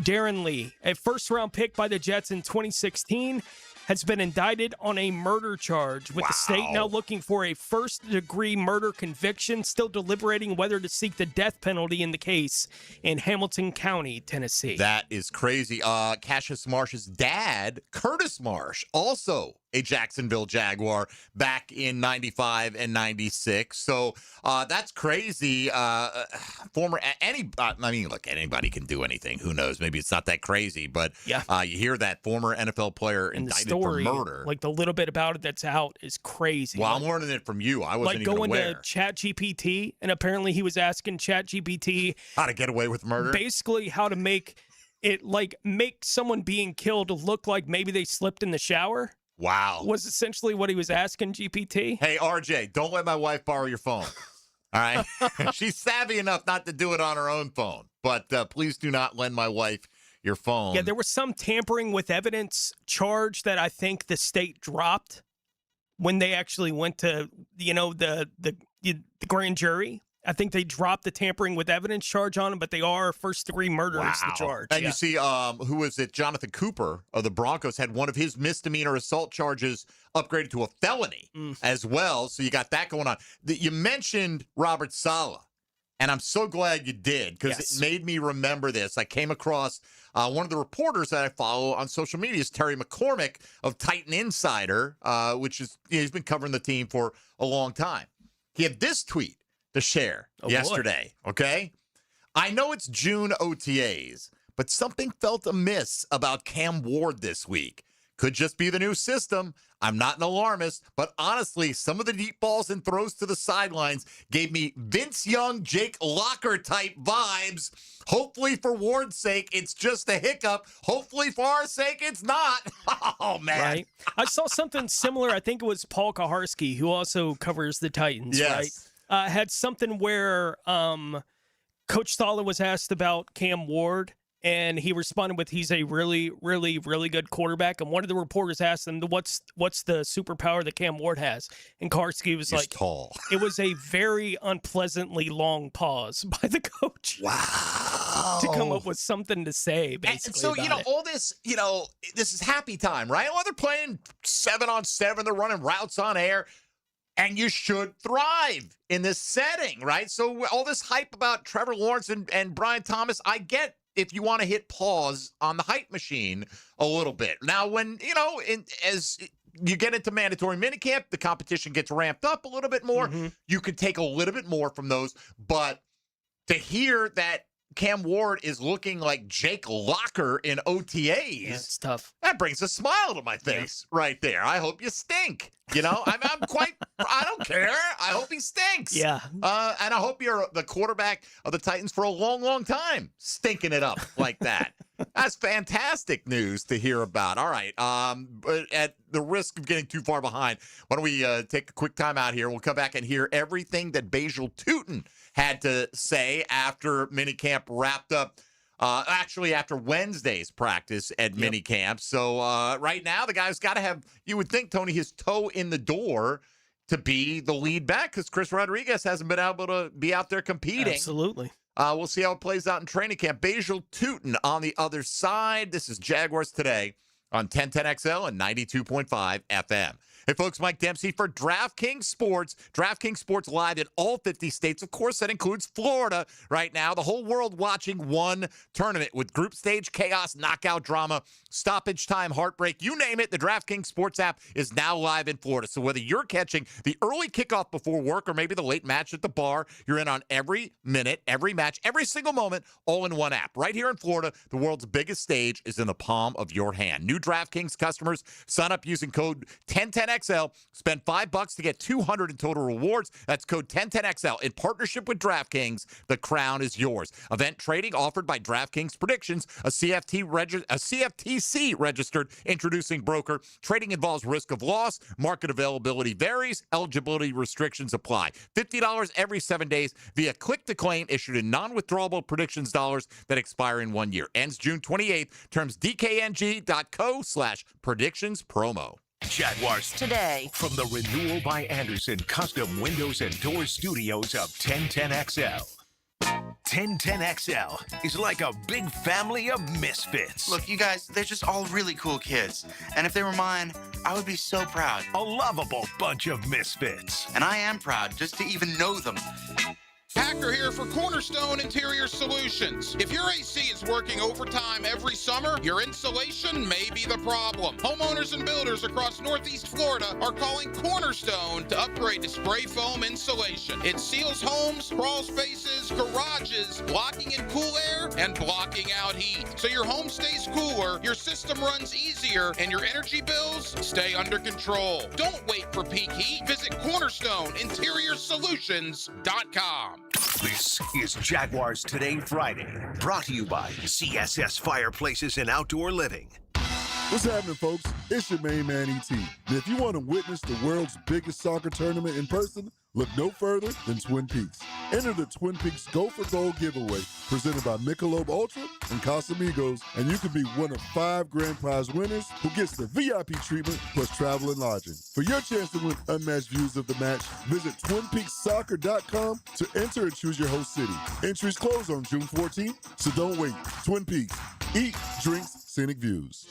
Darren Lee, a first-round pick by the Jets in 2016, has been indicted on a murder charge, with the state now looking for a first-degree murder conviction, still deliberating whether to seek the death penalty in the case in Hamilton County, Tennessee. That is crazy. Cassius Marsh's dad, Curtis Marsh, also a Jacksonville Jaguar back in 95 and 96. So that's crazy. Look, anybody can do anything. Who knows? Maybe it's not that crazy, but you hear that former NFL player indicted for murder. Like the little bit about it that's out is crazy. Well, I'm learning it from you. I wasn't even aware. Like going to ChatGPT, and apparently he was asking ChatGPT how to get away with murder. Basically, how to make it make someone being killed look like maybe they slipped in the shower. Wow. Was essentially what he was asking GPT. Hey, RJ, don't let my wife borrow your phone. All right? She's savvy enough not to do it on her own phone. But please do not lend my wife your phone. Yeah, there was some tampering with evidence charge that I think the state dropped when they actually went to, the grand jury. I think they dropped the tampering with evidence charge on him, but they are first-degree murder is the charge. And you see, who was it? Jonathan Cooper of the Broncos had one of his misdemeanor assault charges upgraded to a felony as well. So you got that going on. You mentioned Robert Saleh, and I'm so glad you did, because it made me remember this. I came across one of the reporters that I follow on social media is Terry McCormick of Titan Insider, which is he's been covering the team for a long time. He had this tweet to share yesterday, okay? I know it's June OTAs, but something felt amiss about Cam Ward this week. Could just be the new system. I'm not an alarmist, but honestly, some of the deep balls and throws to the sidelines gave me Vince Young, Jake Locker type vibes. Hopefully for Ward's sake, it's just a hiccup. Hopefully for our sake, it's not. Oh, man. Right. I saw something similar. I think it was Paul Kaharski, who also covers the Titans, Yes. right? Had something where Coach Thala was asked about Cam Ward, and he responded with, he's a really, really, really good quarterback. And one of the reporters asked him, what's the superpower that Cam Ward has? And Karski was like, tall. It was a very unpleasantly long pause by the coach. Wow. To come up with something to say, basically. And so, about it. all this, this is happy time, right? Well, they're playing 7-on-7. They're running routes on air. And you should thrive in this setting, right? So all this hype about Trevor Lawrence and Brian Thomas, I get if you want to hit pause on the hype machine a little bit. Now, when, as you get into mandatory minicamp, the competition gets ramped up a little bit more. Mm-hmm. You could take a little bit more from those. But to hear that Cam Ward is looking like Jake Locker in OTAs. Yeah, it's tough. That brings a smile to my face right there. I hope you stink. I don't care. I hope he stinks. Yeah. And I hope you're the quarterback of the Titans for a long, long time, stinking it up like that. That's fantastic news to hear about. All right. But at the risk of getting too far behind, why don't we take a quick time out here? We'll come back and hear everything that Bhayshul Tuten had to say after minicamp wrapped up. Actually, after Wednesday's practice at minicamp. So right now, the guy's got to have, you would think, Tony, his toe in the door to be the lead back because Chris Rodriguez hasn't been able to be out there competing. Absolutely. We'll see how it plays out in training camp. Bhayshul Tuten on the other side. This is Jaguars Today on 1010XL and 92.5 FM. Hey, folks, Mike Dempsey for DraftKings Sports. DraftKings Sports live in all 50 states. Of course, that includes Florida right now. The whole world watching one tournament with group stage chaos, knockout drama, stoppage time, heartbreak, you name it. The DraftKings Sports app is now live in Florida. So whether you're catching the early kickoff before work or maybe the late match at the bar, you're in on every minute, every match, every single moment, all in one app. Right here in Florida, the world's biggest stage is in the palm of your hand. New DraftKings customers sign up using code 1010XL. Spend $5 to get $200 in total rewards. That's code 1010XL. In partnership with DraftKings, the crown is yours. Event trading offered by DraftKings Predictions, a CFTC registered introducing broker. Trading involves risk of loss. Market availability varies. Eligibility restrictions apply. $50 every 7 days via click to claim issued in non-withdrawable predictions dollars that expire in 1 year. Ends June 28th. Terms dkng.co/predictions promo. Jaguars Today from the Renewal by Andersen Custom Windows and Doors Studios of 1010XL. 1010XL is like a big family of misfits. Look, you guys, they're just all really cool kids. And if they were mine, I would be so proud. A lovable bunch of misfits. And I am proud just to even know them. Packer here for Cornerstone Interior Solutions. If your AC is working overtime every summer, your insulation may be the problem. Homeowners and builders across Northeast Florida are calling Cornerstone to upgrade to spray foam insulation. It seals homes, crawl spaces, garages, blocking in cool air and blocking out heat. So your home stays cooler, your system runs easier, and your energy bills stay under control. Don't wait for peak heat. Visit CornerstoneInteriorSolutions.com. This is Jaguars Today Friday, brought to you by CSS Fireplaces and Outdoor Living. What's happening, folks? It's your main man, E.T. And if you want to witness the world's biggest soccer tournament in person, look no further than Twin Peaks. Enter the Twin Peaks Go for Gold giveaway presented by Michelob Ultra and Casamigos, and you could be one of 5 grand prize winners who gets the VIP treatment plus travel and lodging. For your chance to win unmatched views of the match, visit TwinPeaksSoccer.com to enter and choose your host city. Entries close on June 14th, so don't wait. Twin Peaks. Eat, drinks, scenic views.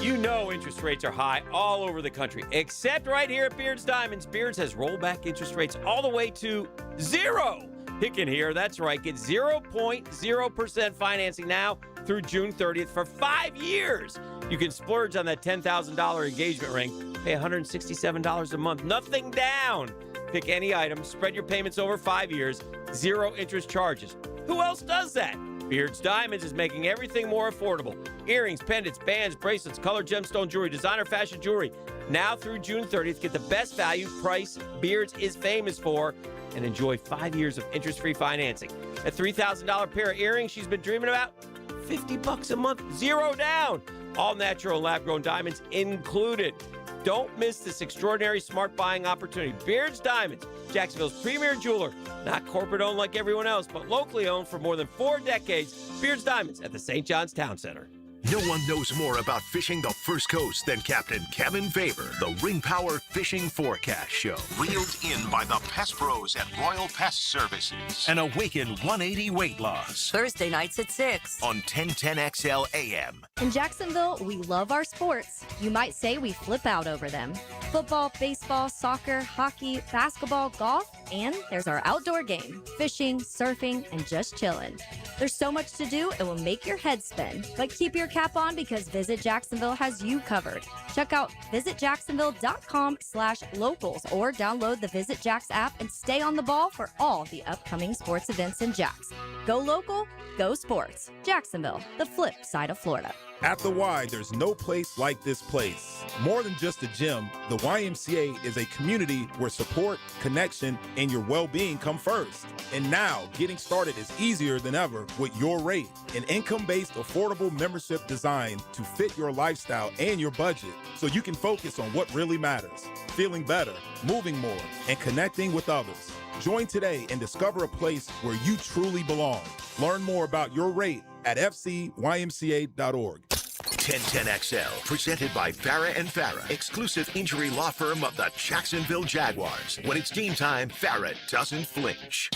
You know interest rates are high all over the country, except right here at Beards Diamonds. Beards has rolled back interest rates all the way to 0. Hicken here, that's right. Get 0.0% financing now through June 30th for 5 years. You can splurge on that $10,000 engagement ring, pay $167 a month, nothing down. Pick any item, spread your payments over 5 years, 0 interest charges. Who else does that? Beards Diamonds is making everything more affordable. Earrings, pendants, bands, bracelets, colored gemstone jewelry, designer fashion jewelry. Now through June 30th, get the best value price Beards is famous for and enjoy 5 years of interest-free financing. A $3,000 pair of earrings she's been dreaming about? $50 a month, zero down. All natural and lab-grown diamonds included. Don't miss this extraordinary smart buying opportunity. Beards Diamonds, Jacksonville's premier jeweler. Not corporate-owned like everyone else, but locally owned for more than 4 decades. Beards Diamonds at the St. John's Town Center. No one knows more about fishing the First Coast than Captain Kevin Favor, the Ring Power Fishing Forecast Show. Reeled in by the Pest Pros at Royal Pest Services. And awaken 180 weight loss. Thursday nights at 6 on 1010XL AM. In Jacksonville, we love our sports. You might say we flip out over them. Football, baseball, soccer, hockey, basketball, golf, and there's our outdoor game, fishing, surfing, and just chilling. There's so much to do, it will make your head spin. But keep your cap on because Visit Jacksonville has you covered. Check out visitjacksonville.com/locals or download the Visit Jax app and stay on the ball for all the upcoming sports events in Jax. Go local, go sports. Jacksonville, the flip side of Florida. At the Y, there's no place like this place. More than just a gym, the YMCA is a community where support, connection, and your well-being come first. And now, getting started is easier than ever with Your Rate, an income-based, affordable membership designed to fit your lifestyle and your budget so you can focus on what really matters, feeling better, moving more, and connecting with others. Join today and discover a place where you truly belong. Learn more about Your Rate at fcymca.org. 1010XL, presented by Farah & Farah, exclusive injury law firm of the Jacksonville Jaguars. When it's game time, Farah doesn't flinch.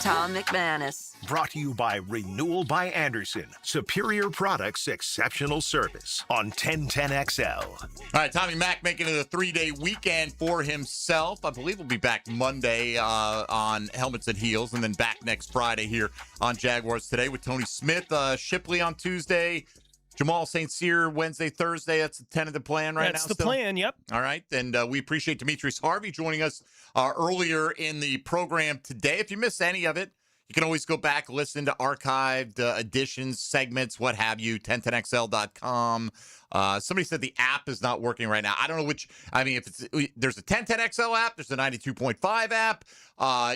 Tom McManus. Brought to you by Renewal by Anderson. Superior products, exceptional service on 1010XL. All right, Tommy Mack making it a 3-day weekend for himself. I believe we'll be back Monday on Helmets and Heels, and then back next Friday here on Jaguars Today with Tony Smith. Shipley on Tuesday, Jamal St. Cyr Wednesday, Thursday. That's the tentative plan right now. That's the plan, yep. All right, and we appreciate Demetrius Harvey joining us earlier in the program today. If you missed any of it, you can always go back, listen to archived editions, segments, what have you, 1010XL.com. Somebody said the app is not working right now. I don't know which. I mean, if it's there's a 1010XL app, there's a 92.5 app.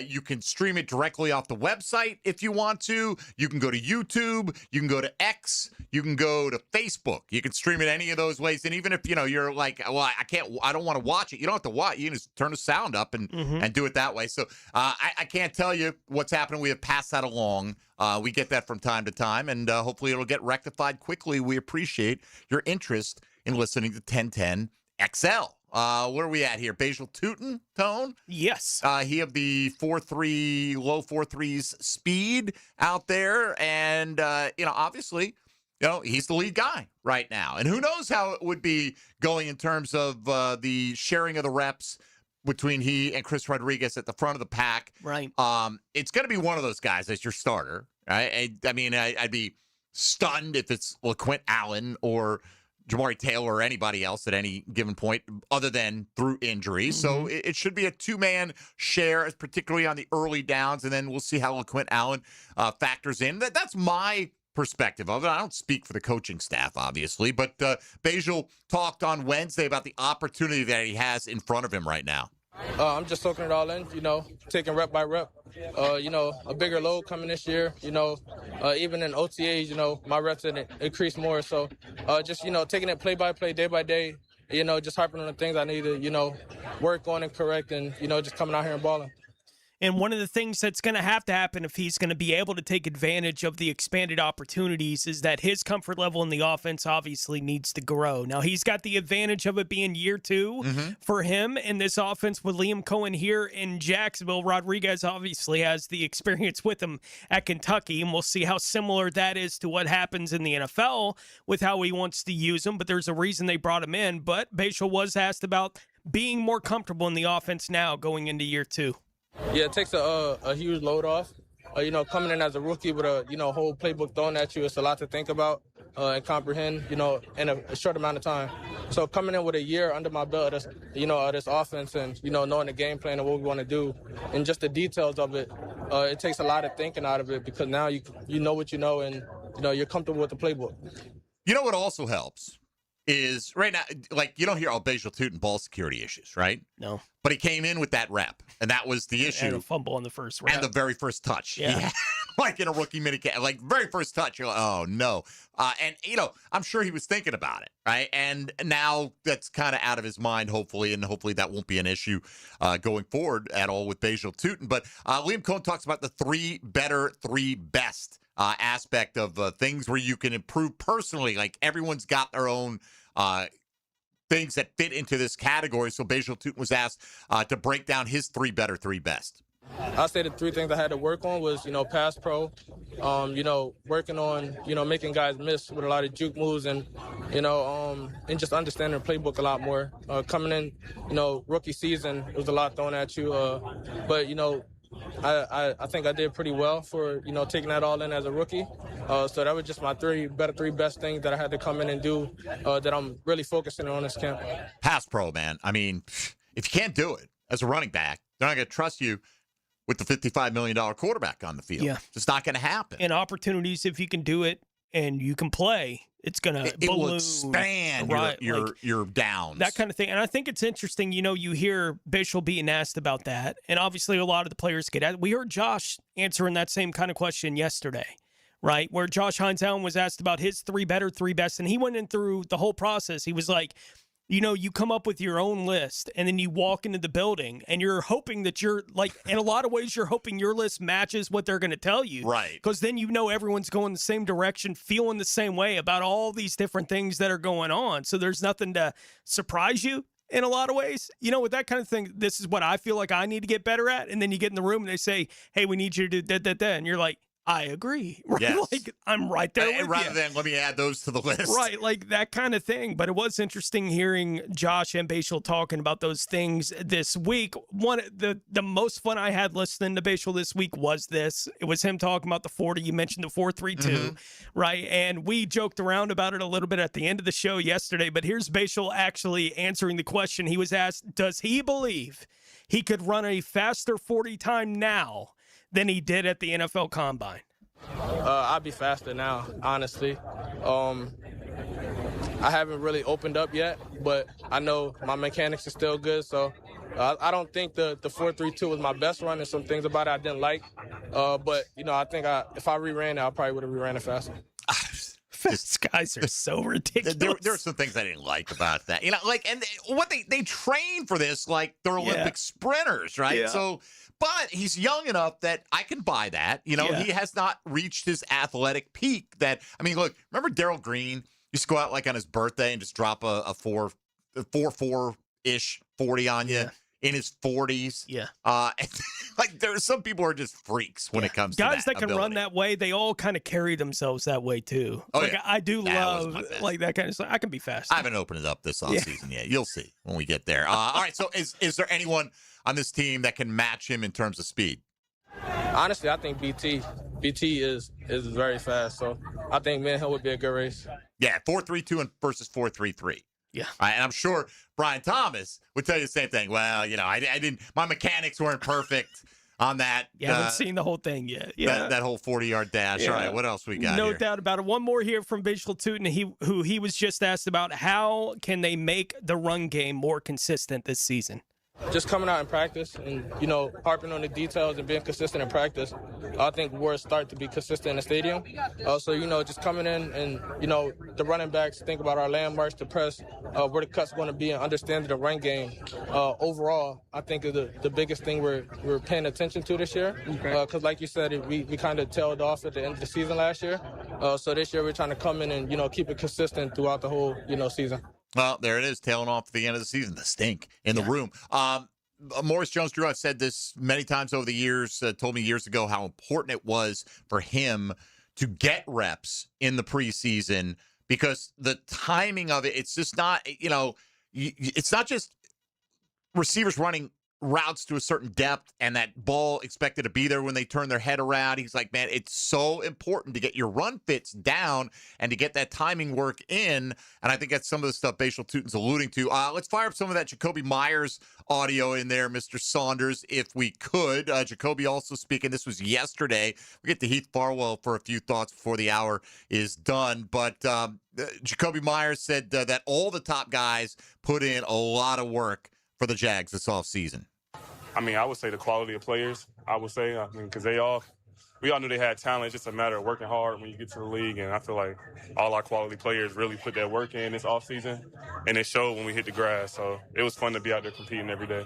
You can stream it directly off the website if you want to. You can go to YouTube. You can go to X. You can go to Facebook. You can stream it any of those ways. And even if you're like, well, I don't want to watch it. You don't have to watch. You can just turn the sound up and do it that way. So I can't tell you what's happening. We have passed that along. We get that from time to time, and hopefully it'll get rectified quickly. We appreciate your interest in listening to 1010 XL. Where are we at here? Bhayshul Tuten, Tone? Yes. He have the 4.3, low 4.3s speed out there, and obviously, he's the lead guy right now. And who knows how it would be going in terms of the sharing of the reps between he and Chris Rodriguez at the front of the pack. Right. It's going to be one of those guys as your starter. Right? I mean, I'd be stunned if it's LaQuint Allen or Jamari Taylor or anybody else at any given point other than through injury. So it should be a two-man share, particularly on the early downs, and then we'll see how LaQuint Allen factors in. That's my perspective of it. I don't speak for the coaching staff, obviously, but Bhayshul talked on Wednesday about the opportunity that he has in front of him right now. I'm just soaking it all in, taking rep by rep. A bigger load coming this year, even in OTAs, my reps didn't increase more. So just, taking it play by play, day by day, just harping on the things I need to, work on and correct and, just coming out here and balling. And one of the things that's going to happen if he's going to be able to take advantage of the expanded opportunities is that his comfort level in the offense obviously needs to grow. Now, he's got the advantage of it being year two for him in this offense with Liam Coen here in Jacksonville. Rodriguez obviously has the experience with him at Kentucky, and we'll see how similar that is to what happens in the NFL with how he wants to use him. But there's a reason they brought him in. But Bhayshul was asked about being more comfortable in the offense now going into year two. Yeah, it takes a huge load off. Coming in as a rookie with a whole playbook thrown at you, it's a lot to think about. and comprehend, in a short amount of time. So coming in with a year under my belt, of this offense and, knowing the game plan and what we want to do and just the details of it, it takes a lot of thinking out of it because now you know what you know and, you're comfortable with the playbook. You know what also helps is right now, like you don't hear Bhayshul Tuten ball security issues, right? No. But he came in with that rep, and that was the issue. And a fumble on the first round. And the very first touch. Yeah. Like in a rookie minicamp, like very first touch, you're like, oh, no. And, I'm sure he was thinking about it, right? And now that's kind of out of his mind, hopefully, and hopefully that won't be an issue going forward at all with Bhayshul Tuten. But Liam Coen talks about the 3 better, 3 best aspect of things where you can improve personally. Like everyone's got their own things that fit into this category. So Bhayshul Tuten was asked to break down his 3 better, 3 best. I say the 3 things I had to work on was, pass pro, working on, making guys miss with a lot of juke moves and, and just understanding the playbook a lot more. Coming in, rookie season, it was a lot thrown at you. But, I think I did pretty well for, taking that all in as a rookie. So that was just my 3 best things that I had to come in and do that I'm really focusing on this camp. Pass pro, man. I mean, if you can't do it as a running back, they're not going to trust you with the $55 million quarterback on the field. Yeah. It's not going to happen. And opportunities, if you can do it and you can play, it's going to it will expand your downs. That kind of thing. And I think it's interesting, you hear Bhayshul being asked about that. And obviously a lot of the players get at it. We heard Josh answering that same kind of question yesterday, right? Where Josh Hines-Allen was asked about his 3 better, 3 best. And he went in through the whole process. He was like, you come up with your own list and then you walk into the building and you're hoping that you're like, in a lot of ways, you're hoping your list matches what they're going to tell you. Right. Because then everyone's going the same direction, feeling the same way about all these different things that are going on. So there's nothing to surprise you in a lot of ways. With that kind of thing, this is what I feel like I need to get better at. And then you get in the room and they say, hey, we need you to do that. And you're like, I agree. Right? Yes. Like, I'm right there with rather you. than let me add those to the list. Right, like that kind of thing. But it was interesting hearing Josh and Bhayshul talking about those things this week. The most fun I had listening to Bhayshul this week was this. It was him talking about the 40. You mentioned the 4-3-2, right? And we joked around about it a little bit at the end of the show yesterday. But here's Bhayshul actually answering the question. He was asked, does he believe he could run a faster 40 time now than he did at the NFL Combine? I'd be faster now, honestly. I haven't really opened up yet, but I know my mechanics are still good, so I don't think the 4.32 was my best run. There's some things about it I didn't like, but I think if I reran it, I probably would have reran it faster. These guys are so ridiculous. There are some things I didn't like about that. And what they train for this like they're Olympic sprinters, right? Yeah. So, but he's young enough that I can buy that. He has not reached his athletic peak. Look, remember Darryl Green used to go out like on his birthday and just drop a 4-4-ish 40 on you in his 40s. Yeah. There's some people are just freaks when it comes to guys that can ability. run that way. They all kind of carry themselves that way too. Oh, like yeah. I do That love was my best. like that kind of stuff. I can be fast. I haven't opened it up this offseason yet. You'll see when we get there. All right, so is there anyone on this team that can match him in terms of speed? Honestly, I think BT is very fast, so I think me and him would be a good race. Yeah, 4.32 versus 4.33. Yeah. And I'm sure Brian Thomas would tell you the same thing. Well, I didn't. My mechanics weren't perfect on that. You haven't seen the whole thing yet. Yeah. That whole 40-yard dash. Yeah. All right, what else we got No here? doubt about it. One more here from Bhayshul Tuten, who he was just asked about how can they make the run game more consistent this season. Just coming out in practice and, harping on the details and being consistent in practice, I think we'll start to be consistent in the stadium. So, just coming in and, the running backs, think about our landmarks, the press, where the cut's going to be and understanding the run game. Overall, I think is the biggest thing we're paying attention to this year. Because like you said, we kind of tailed off at the end of the season last year. So this year we're trying to come in and, keep it consistent throughout the whole, season. Well, there it is, tailing off at the end of the season. The stink in the room. Morris Jones-Drew, I've said this many times over the years, told me years ago how important it was for him to get reps in the preseason because the timing of it, it's just not, it's not just receivers running routes to a certain depth and that ball expected to be there when they turn their head around. He's like, man, it's so important to get your run fits down and to get that timing work in. And I think that's some of the stuff Bhayshul Tuten's alluding to. Let's fire up some of that Jakobi Meyers audio in there, Mr. Saunders, if we could. Jakobi also speaking. This was yesterday. We get to Heath Farwell for a few thoughts before the hour is done. But Jakobi Meyers said that all the top guys put in a lot of work for the Jags this offseason. I mean, I would say the quality of players, because we all knew they had talent. It's just a matter of working hard when you get to the league, and I feel like all our quality players really put that work in this offseason, and it showed when we hit the grass. So it was fun to be out there competing every day.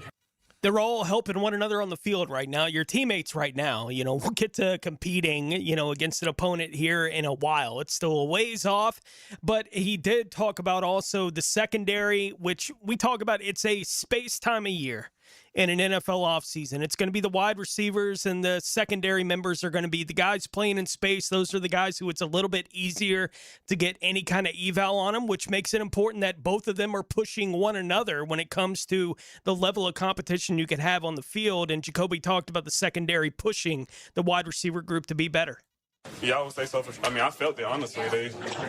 They're all helping one another on the field right now. Your teammates right now, we'll get to competing, against an opponent here in a while. It's still a ways off, but he did talk about also the secondary, which we talk about. It's a space time of year in an NFL offseason. It's going to be the wide receivers, and the secondary members are going to be the guys playing in space. Those are the guys who it's a little bit easier to get any kind of eval on them, which makes it important that both of them are pushing one another when it comes to the level of competition you could have on the field. And Jakobi talked about the secondary pushing the wide receiver group to be better. Yeah, I would say so. I felt it, honestly.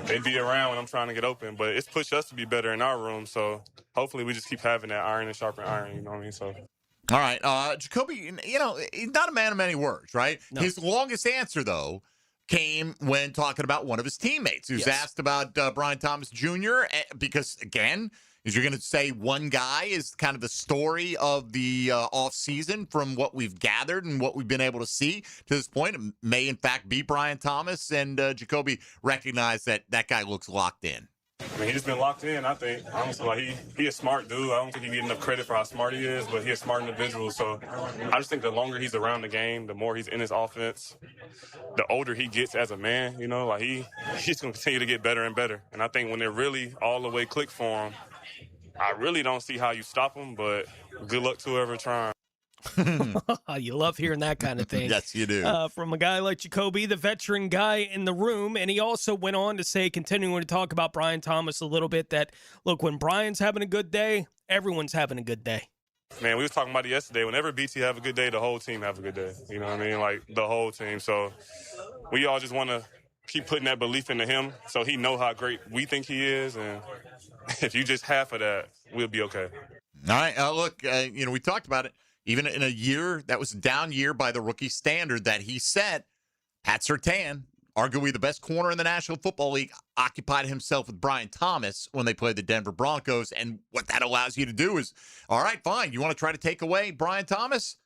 They be around when I'm trying to get open, but it's pushed us to be better in our room. So hopefully we just keep having that iron and sharpen iron, you know what I mean? So. All right. Jakobi, he's not a man of many words, right? No. His longest answer, though, came when talking about one of his teammates who's asked about Brian Thomas Jr. Because, again, is you're going to say one guy is kind of the story of the offseason from what we've gathered and what we've been able to see to this point. It may, in fact, be Brian Thomas, and Jakobi recognized that guy looks locked in. I mean, he's just been locked in, I think. Honestly, like he a smart dude. I don't think he get enough credit for how smart he is, but he's a smart individual. So I just think the longer he's around the game, the more he's in his offense, the older he gets as a man, he's going to continue to get better and better. And I think when it really all the way click for him, I really don't see how you stop him, but good luck to whoever trying. You love hearing that kind of thing. Yes, you do. From a guy like Jakobi, the veteran guy in the room. And he also went on to say, continuing to talk about Brian Thomas a little bit, that, look, when Brian's having a good day, everyone's having a good day. Man, we was talking about it yesterday. Whenever BT have a good day, the whole team have a good day. You know what I mean? Like, the whole team. So we all just want to keep putting that belief into him so he know how great we think he is. And if you just half of that, we'll be okay. All right. Look, we talked about it. Even in a year that was a down year by the rookie standard that he set, Pat Surtain, arguably the best corner in the National Football League, occupied himself with Brian Thomas when they played the Denver Broncos. And what that allows you to do is, all right, fine, you want to try to take away Brian Thomas?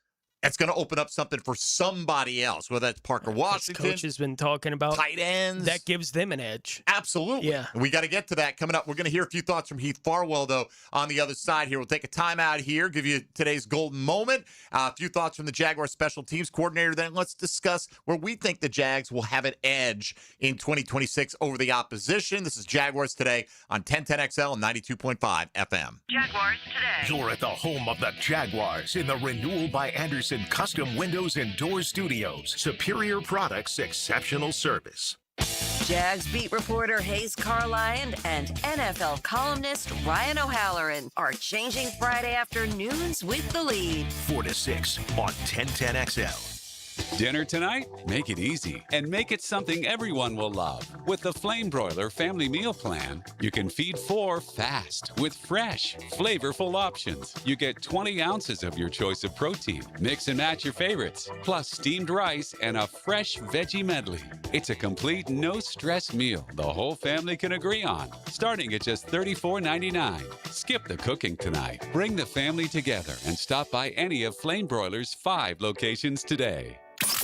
That's going to open up something for somebody else, whether that's Parker Washington. Coach has been talking about tight ends. That gives them an edge. Absolutely. Yeah. We got to get to that coming up. We're going to hear a few thoughts from Heath Farwell, though, on the other side here. We'll take a timeout here, give you today's golden moment, a few thoughts from the Jaguars special teams coordinator. Then let's discuss where we think the Jags will have an edge in 2026 over the opposition. This is Jaguars Today on 1010XL and 92.5 FM. Jaguars Today. You're at the home of the Jaguars in the Renewal by Anderson Custom Windows and Doors Studios. Superior products, exceptional service. Jags beat reporter Hayes Carline and NFL columnist Ryan O'Halloran are changing Friday afternoons with the lead. 4 to 6 on 1010XL. Dinner tonight? Make it easy and make it something everyone will love. With the Flame Broiler Family Meal Plan, you can feed 4 fast with fresh, flavorful options. You get 20 ounces of your choice of protein. Mix and match your favorites, plus steamed rice and a fresh veggie medley. It's a complete no-stress meal the whole family can agree on, starting at just $34.99. Skip the cooking tonight. Bring the family together and stop by any of Flame Broiler's 5 locations today.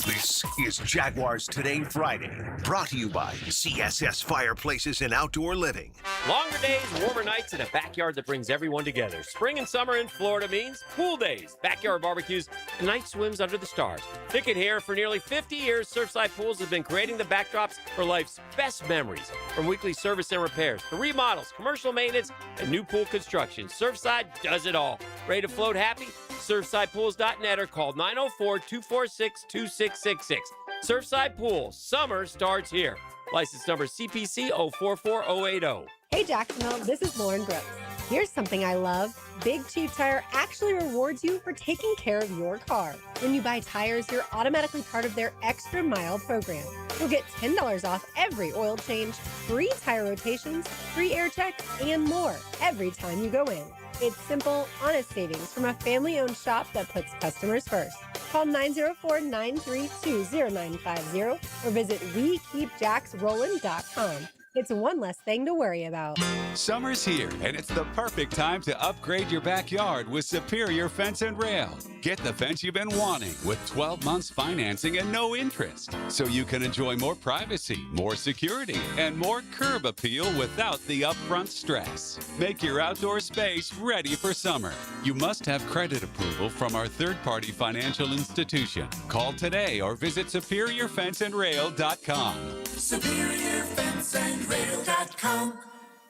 This is Jaguars Today Friday, brought to you by CSS Fireplaces and Outdoor Living. Longer days, warmer nights, and a backyard that brings everyone together. Spring and summer in Florida means pool days, backyard barbecues, and night swims under the stars. Pick it here. For nearly 50 years, Surfside Pools have been creating the backdrops for life's best memories. From weekly service and repairs to remodels, commercial maintenance, and new pool construction, Surfside does it all. Ready to float happy? SurfsidePools.net or call 904-246-2666. Surfside Pools. Summer starts here. License number CPC 044080. Hey Jacksonville, this is Lauren Brooks. Here's something I love. Big Chief Tire actually rewards you for taking care of your car. When you buy tires, you're automatically part of their Extra Mile program. You'll get $10 off every oil change, free tire rotations, free air checks, and more every time you go in. It's simple, honest savings from a family-owned shop that puts customers first. Call 904-932-0950 or visit WeKeepJacksRollin.com. It's one less thing to worry about. Summer's here, and it's the perfect time to upgrade your backyard with Superior Fence and Rail. Get the fence you've been wanting with 12 months financing and no interest, so you can enjoy more privacy, more security, and more curb appeal without the upfront stress. Make your outdoor space ready for summer. You must have credit approval from our third-party financial institution. Call today or visit SuperiorFenceandRail.com. SuperiorFenceandRail.com.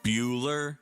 Bueller,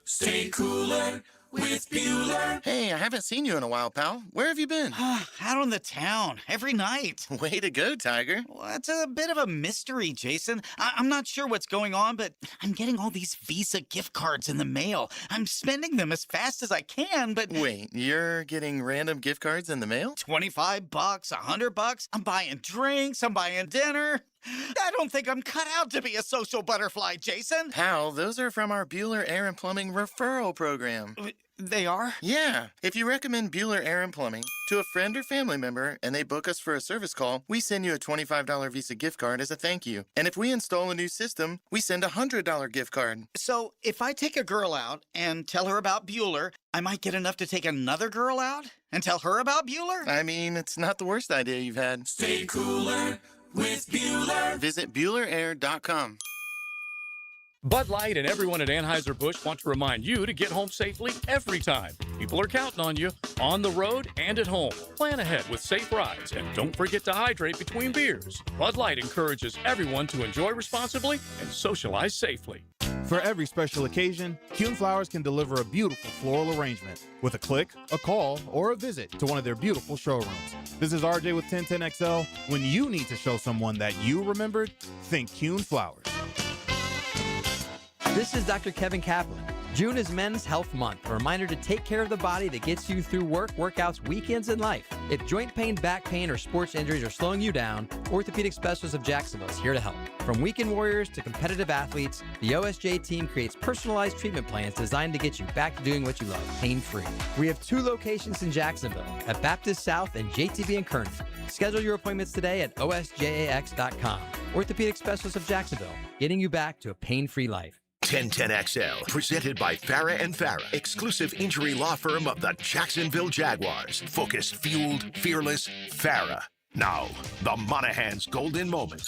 stay cooler with Bueller. Hey, I haven't seen you in a while, pal. Where have you been? Out on the town, every night. Way to go, Tiger. Well, it's a bit of a mystery, Jason. I'm not sure what's going on, but I'm getting all these Visa gift cards in the mail. I'm spending them as fast as I can, but... Wait, you're getting random gift cards in the mail? $25, $100. I'm buying drinks, I'm buying dinner. I don't think I'm cut out to be a social butterfly, Jason. Pal, those are from our Bueller Air and Plumbing referral program. They are? Yeah. If you recommend Bueller Air and Plumbing to a friend or family member and they book us for a service call, we send you a $25 Visa gift card as a thank you. And if we install a new system, we send a $100 gift card. So if I take a girl out and tell her about Bueller, I might get enough to take another girl out and tell her about Bueller? I mean, it's not the worst idea you've had. Stay cooler with Bueller. Visit BuellerAir.com. Bud Light and everyone at Anheuser-Busch want to remind you to get home safely every time. People are counting on you, on the road and at home. Plan ahead with safe rides, and don't forget to hydrate between beers. Bud Light encourages everyone to enjoy responsibly and socialize safely. For every special occasion, Coen Flowers can deliver a beautiful floral arrangement with a click, a call, or a visit to one of their beautiful showrooms. This is RJ with 1010XL. When you need to show someone that you remembered, think Coen Flowers. This is Dr. Kevin Kaplan. June is Men's Health Month, a reminder to take care of the body that gets you through work, workouts, weekends, and life. If joint pain, back pain, or sports injuries are slowing you down, Orthopedic Specialists of Jacksonville is here to help. From weekend warriors to competitive athletes, the OSJ team creates personalized treatment plans designed to get you back to doing what you love, pain-free. We have 2 locations in Jacksonville, at Baptist South and JTB in Kearney. Schedule your appointments today at osjax.com. Orthopedic Specialists of Jacksonville, getting you back to a pain-free life. 1010XL, presented by Farah and Farah, exclusive injury law firm of the Jacksonville Jaguars. Focused, fueled, fearless, Farah. Now, the Monahan's golden moment.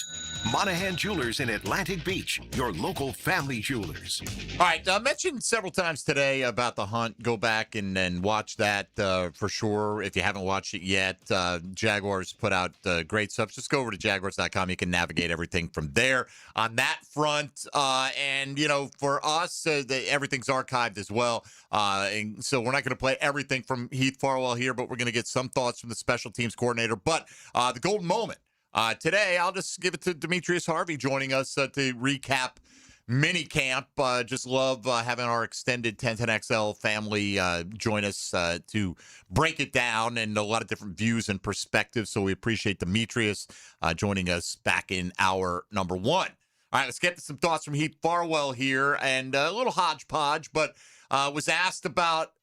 Monahan Jewelers in Atlantic Beach, your local family jewelers. All right, I mentioned several times today about the hunt. Go back and watch that for sure. If you haven't watched it yet, Jaguars put out great stuff. Just go over to Jaguars.com. You can navigate everything from there on that front. And, you know, for us, everything's archived as well. And so we're not going to play everything from Heath Farwell here, but we're going to get some thoughts from the special teams coordinator. But the golden moment. Today, I'll just give it to Demetrius Harvey joining us to recap minicamp. Just love having our extended 1010XL family join us to break it down and a lot of different views and perspectives. So we appreciate Demetrius joining us back in hour number 1. All right, let's get to some thoughts from Heath Farwell here, and a little hodgepodge, but was asked about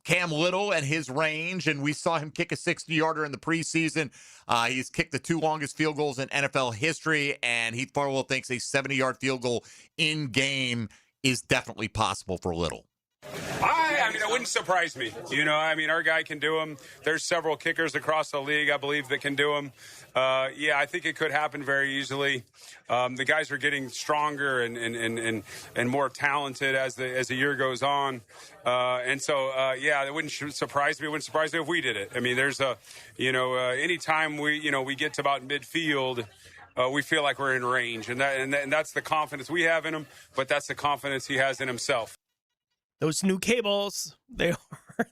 Cam Little and his range, and we saw him kick a 60-yarder in the preseason. He's kicked the 2 longest field goals in NFL history, and Heath Farwell thinks a 70-yard field goal in game is definitely possible for Little. I mean, it wouldn't surprise me. You know, I mean, our guy can do them. There's several kickers across the league, I believe, that can do them. Yeah, I think it could happen very easily. The guys are getting stronger and more talented as the year goes on. And so, yeah, it wouldn't surprise me. It wouldn't surprise me if we did it. I mean, there's anytime we get to about midfield, we feel like we're in range. And that's the confidence we have in him, but that's the confidence he has in himself. Those new cables, they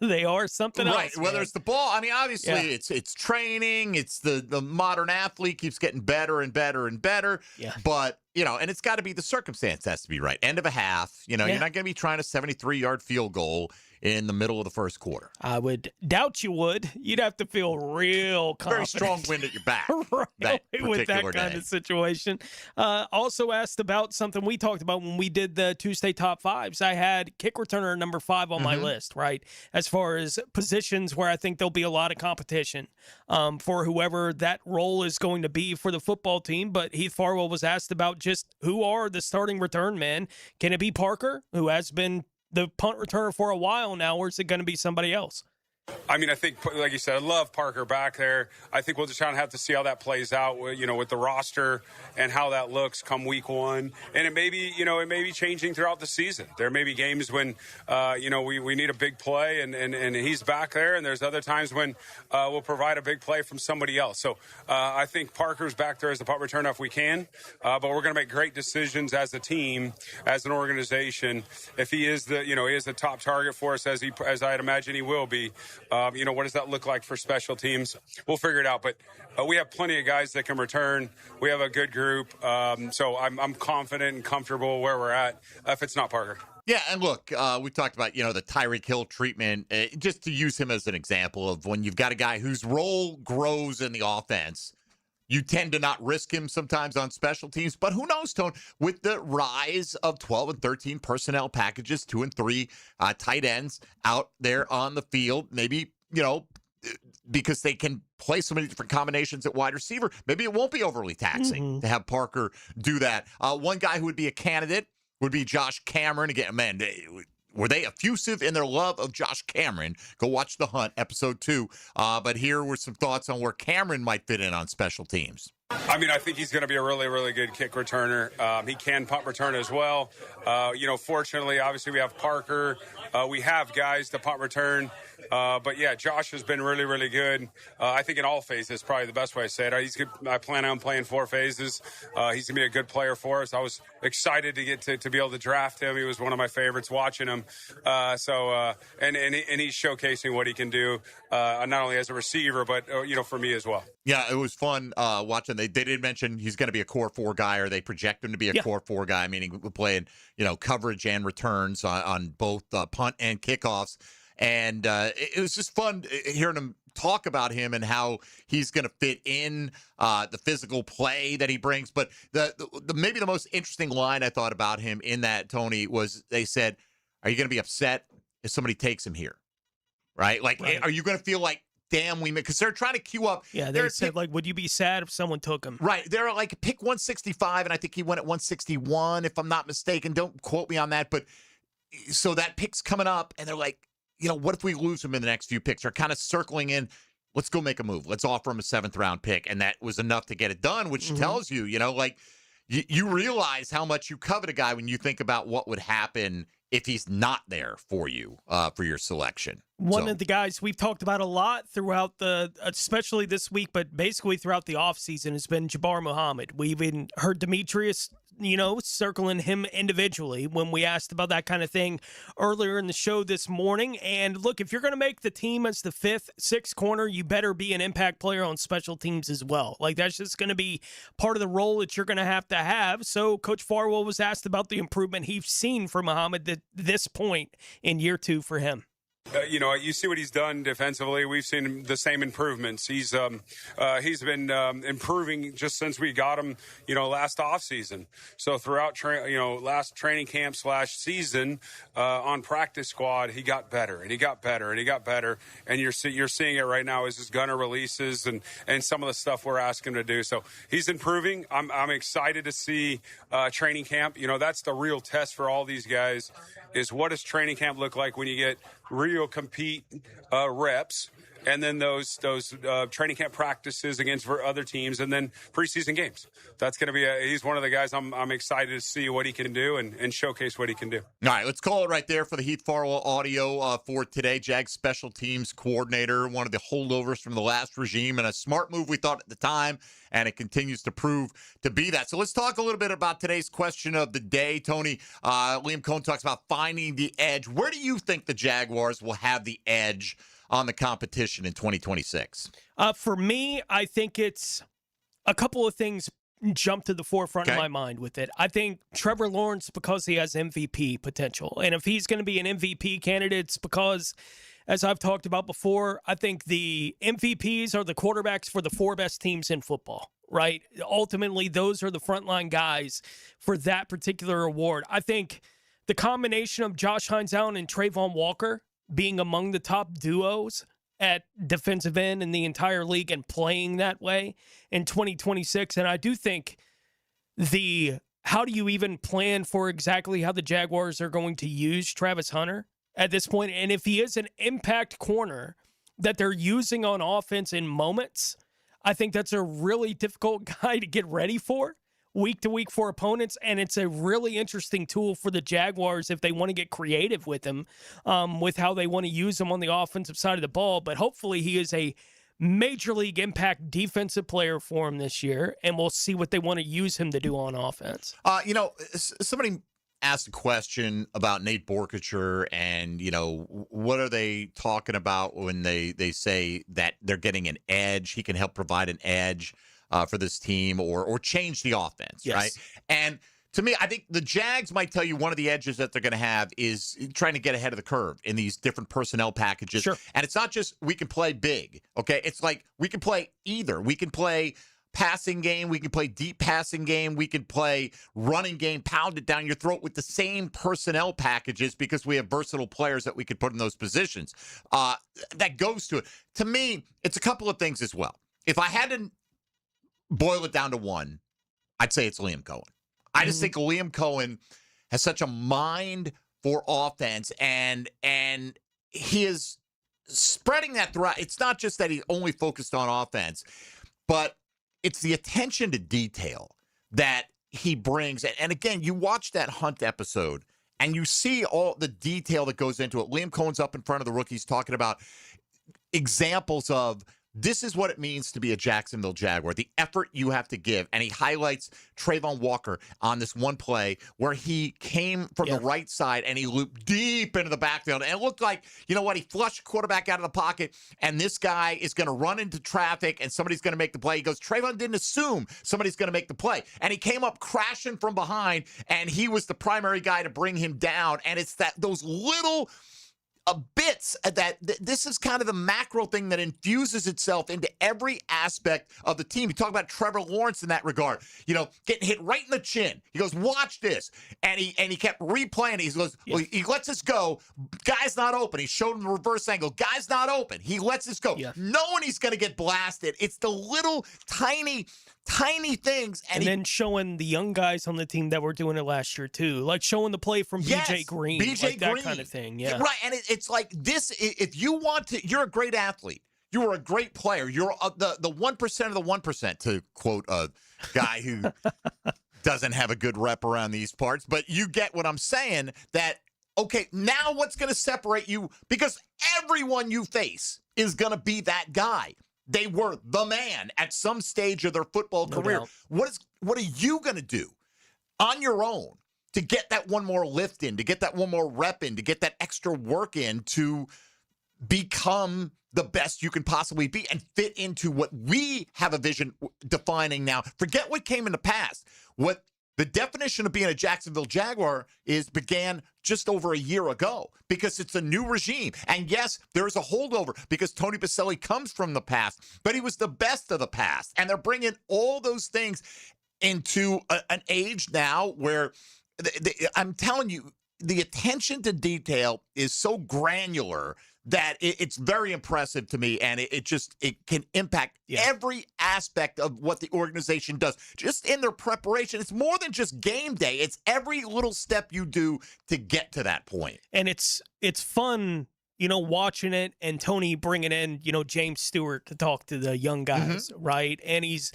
they are something else. Right, whether it's the ball. I mean, obviously, Yeah. it's training. It's the modern athlete keeps getting better and better and better. Yeah. But, and it's got to be the circumstance has to be right. End of a half. You're not going to be trying a 73-yard field goal in the middle of the first quarter. I would doubt you would. You'd have to feel real confident. Very strong wind at your back. Right, that with that particular kind day. of situation. Also asked about something we talked about when we did the Tuesday top fives. I had kick returner number 5 on my list, right? As far as positions where I think there'll be a lot of competition for whoever that role is going to be for the football team. But Heath Farwell was asked about just who are the starting return men. Can it be Parker, who has been the punt returner for a while now, or is it going to be somebody else? I mean, I think, like you said, I love Parker back there. I think we'll just kind of have to see how that plays out, with the roster and how that looks come week 1. And it may be changing throughout the season. There may be games when, we need a big play and he's back there. And there's other times when we'll provide a big play from somebody else. So I think Parker's back there as the punt returner if we can. But we're going to make great decisions as a team, as an organization. If he is the top target for us, as I'd imagine he will be. What does that look like for special teams? We'll figure it out. But we have plenty of guys that can return. We have a good group. So I'm confident and comfortable where we're at if it's not Parker. Yeah, and look, we talked about, the Tyreek Hill treatment, just to use him as an example of when you've got a guy whose role grows in the offense. You tend to not risk him sometimes on special teams, but who knows, Tone, with the rise of 12 and 13 personnel packages, 2 and 3 tight ends out there on the field, maybe, because they can play so many different combinations at wide receiver, maybe it won't be overly taxing to have Parker do that. One guy who would be a candidate would be Josh Cameron. Again, man, were they effusive in their love of Josh Cameron? Go watch The Hunt, episode 2. But here were some thoughts on where Cameron might fit in on special teams. I mean, I think he's going to be a really, really good kick returner. He can punt return as well. Fortunately, obviously, we have Parker. We have guys to punt return. But, yeah, Josh has been really, really good. I think in all phases, probably the best way to say it. I plan on playing 4 phases. He's going to be a good player for us. I was excited to get to be able to draft him. He was one of my favorites watching him. And he's showcasing what he can do, not only as a receiver, but, for me as well. Yeah, it was fun watching. They did mention he's going to be a core 4 guy, or they project him to be a core 4 guy, meaning playing, coverage and returns on both punt and kickoffs. And it was just fun hearing him talk about him and how he's going to fit in the physical play that he brings. But the maybe the most interesting line I thought about him in that, Tony, was they said, "Are you going to be upset if somebody takes him here?" Right? Like, are you going to feel like, damn, because they're trying to queue up. Yeah, they said, would you be sad if someone took him? Right. They're like, pick 165, and I think he went at 161, if I'm not mistaken. Don't quote me on that. But so that pick's coming up, and they're like, what if we lose him in the next few picks? They're kind of circling in. Let's go make a move. Let's offer him a 7th-round pick. And that was enough to get it done, which tells you, you realize how much you covet a guy when you think about what would happen if he's not there for you, for your selection. One of the guys we've talked about a lot throughout especially this week, but basically throughout the offseason, has been Jabbar Muhammad. We even heard Demetrius, circling him individually when we asked about that kind of thing earlier in the show this morning. And look, if you're going to make the team as the 5th, 6th corner, you better be an impact player on special teams as well. Like, that's just going to be part of the role that you're going to have. So Coach Farwell was asked about the improvement he's seen from Muhammad at this point in year 2 for him. You see what he's done defensively. We've seen the same improvements. He's been improving just since we got him, last offseason. So throughout, last training camp / season on practice squad, he got better and he got better and he got better. And you're seeing it right now as his gunner releases and some of the stuff we're asking him to do. So he's improving. I'm excited to see training camp. That's the real test for all these guys, is what does training camp look like when you get real compete reps and then those training camp practices against other teams, and then preseason games. That's going to be he's one of the guys I'm excited to see what he can do and showcase what he can do. All right, let's call it right there for the Heath Farwell audio for today. Jags special teams coordinator, one of the holdovers from the last regime, and a smart move we thought at the time, and it continues to prove to be that. So let's talk a little bit about today's question of the day. Tony, Liam Coen talks about finding the edge. Where do you think the Jaguars will have the edge on the competition in 2026? For me, I think it's a couple of things jump to the forefront of my mind with it. I think Trevor Lawrence, because he has MVP potential. And if he's going to be an MVP candidate, it's because, as I've talked about before, I think the MVPs are the quarterbacks for the 4 best teams in football, right? Ultimately, those are the frontline guys for that particular award. I think the combination of Josh Hines Allen and Trayvon Walker being among the top duos at defensive end in the entire league and playing that way in 2026. And I do think how do you even plan for exactly how the Jaguars are going to use Travis Hunter at this point? And if he is an impact corner that they're using on offense in moments, I think that's a really difficult guy to get ready for week to week for opponents, and it's a really interesting tool for the Jaguars if they want to get creative with him, with how they want to use him on the offensive side of the ball. But hopefully he is a major league impact defensive player for him this year, and we'll see what they want to use him to do on offense. Somebody asked a question about Nate Borkacher and, what are they talking about when they say that they're getting an edge? He can help provide an edge for this team or change the offense, yes. Right? And to me, I think the Jags might tell you one of the edges that they're going to have is trying to get ahead of the curve in these different personnel packages. Sure. And it's not just we can play big, okay? It's like we can play either. We can play passing game, we can play deep passing game, we can play running game, pound it down your throat with the same personnel packages because we have versatile players that we could put in those positions. That goes to it. To me, it's a couple of things as well. If I had to boil it down to one, I'd say it's Liam Coen. I just think Liam Coen has such a mind for offense, and he is spreading that throughout. It's not just that he's only focused on offense, but it's the attention to detail that he brings. And again, you watch that Hunt episode, and you see all the detail that goes into it. Liam Coen's up in front of the rookies talking about examples of this is what it means to be a Jacksonville Jaguar, the effort you have to give. And he highlights Trayvon Walker on this one play where he came from the right side and he looped deep into the backfield. And it looked like, he flushed the quarterback out of the pocket, and this guy is going to run into traffic and somebody's going to make the play. He goes, Trayvon didn't assume somebody's going to make the play. And he came up crashing from behind, and he was the primary guy to bring him down. And it's those little bits that this is kind of the macro thing that infuses itself into every aspect of the team. You talk about Trevor Lawrence in that regard, getting hit right in the chin. He goes, watch this. And he kept replaying it. He goes, well, he lets us go. Guy's not open. He showed him the reverse angle. Guy's not open. He lets us go. Yeah. Knowing he's going to get blasted. It's the little tiny things. And then showing the young guys on the team that were doing it last year too, like showing the play from BJ Green, that kind of thing. Yeah. Right. And it's like this, if you want to, you're a great athlete. You are a great player. You're the 1% of the 1%, to quote a guy who doesn't have a good rep around these parts. But you get what I'm saying, that, okay, now what's going to separate you? Because everyone you face is going to be that guy. They were the man at some stage of their football career. What are you going to do on your own to get that one more lift in, to get that one more rep in, to get that extra work in, to become the best you can possibly be and fit into what we have a vision defining now? Forget what came in the past. What the definition of being a Jacksonville Jaguar began just over a year ago, because it's a new regime. And yes, there is a holdover because Tony Baselli comes from the past, but he was the best of the past. And they're bringing all those things into an age now where I'm telling you, the attention to detail is so granular that it's very impressive to me, and it can impact every aspect of what the organization does. Just in their preparation, it's more than just game day. It's every little step you do to get to that point. And it's fun watching it and Tony bringing in, James Stewart to talk to the young guys, right? And he's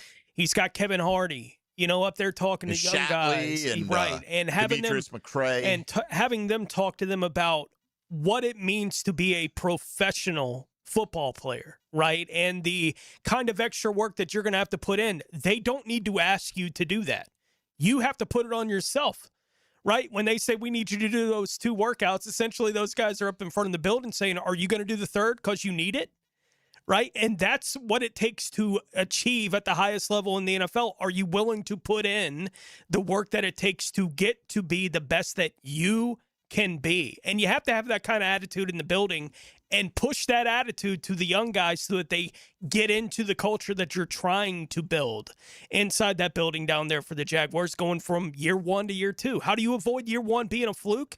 got Kevin Hardy, up there talking to young guys, and, right? And having Demetrius them McCray. and having them talk to them about what it means to be a professional football player, right? And the kind of extra work that you're going to have to put in. They don't need to ask you to do that. You have to put it on yourself, right? When they say we need you to do those 2 workouts, essentially those guys are up in front of the building saying, are you going to do the 3rd because you need it? Right? And that's what it takes to achieve at the highest level in the NFL. Are you willing to put in the work that it takes to get to be the best that you can be? And you have to have that kind of attitude in the building and push that attitude to the young guys so that they get into the culture that you're trying to build inside that building down there for the Jaguars, going from year 1 to year 2. How do you avoid year 1 being a fluke?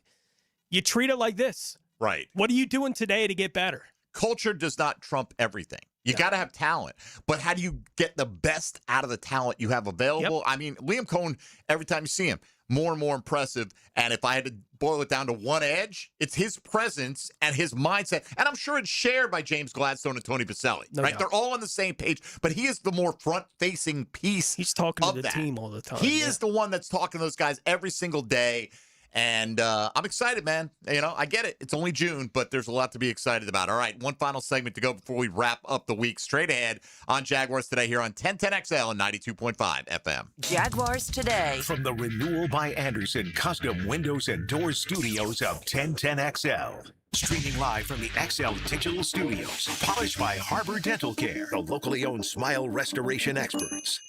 You treat it like this. Right. What are you doing today to get better? Culture does not trump everything. You got to have talent. But how do you get the best out of the talent you have available? I mean, Liam Coen, every time you see him, more and more impressive. And if I had to boil it down to one edge, it's his presence and his mindset. And I'm sure it's shared by James Gladstone and Tony Baselli, right? doubt. They're all on the same page, but he is the more front-facing piece. He's talking of to the that. team all the time. He is the one that's talking to those guys every single day. And I'm excited, man. I get it. It's only June, but there's a lot to be excited about. All right, one final segment to go before we wrap up the week. Straight ahead on Jaguars Today here on 1010XL and 92.5 FM. Jaguars Today. From the Renewal by Anderson Custom Windows and Doors Studios of 1010XL. Streaming live from the XL Digital Studios. Polished by Harbor Dental Care, the locally owned smile restoration experts.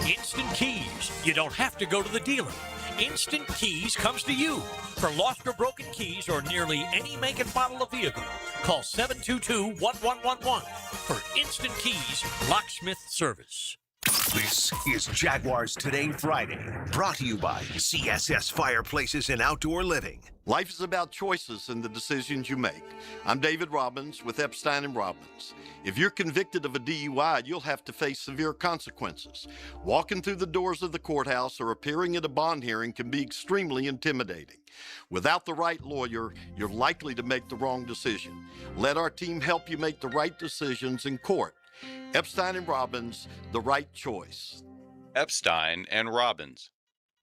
Instant Keys. You don't have to go to the dealer. Instant Keys comes to you. For lost or broken keys or nearly any make and model of vehicle, call 722-1111 for Instant Keys locksmith service. This is Jaguars Today Friday, brought to you by CSS Fireplaces and Outdoor Living. Life is about choices and the decisions you make. I'm David Robbins with Epstein & Robbins. If you're convicted of a DUI, you'll have to face severe consequences. Walking through the doors of the courthouse or appearing at a bond hearing can be extremely intimidating. Without the right lawyer, you're likely to make the wrong decision. Let our team help you make the right decisions in court. Epstein & Robbins, the right choice. Epstein & Robbins,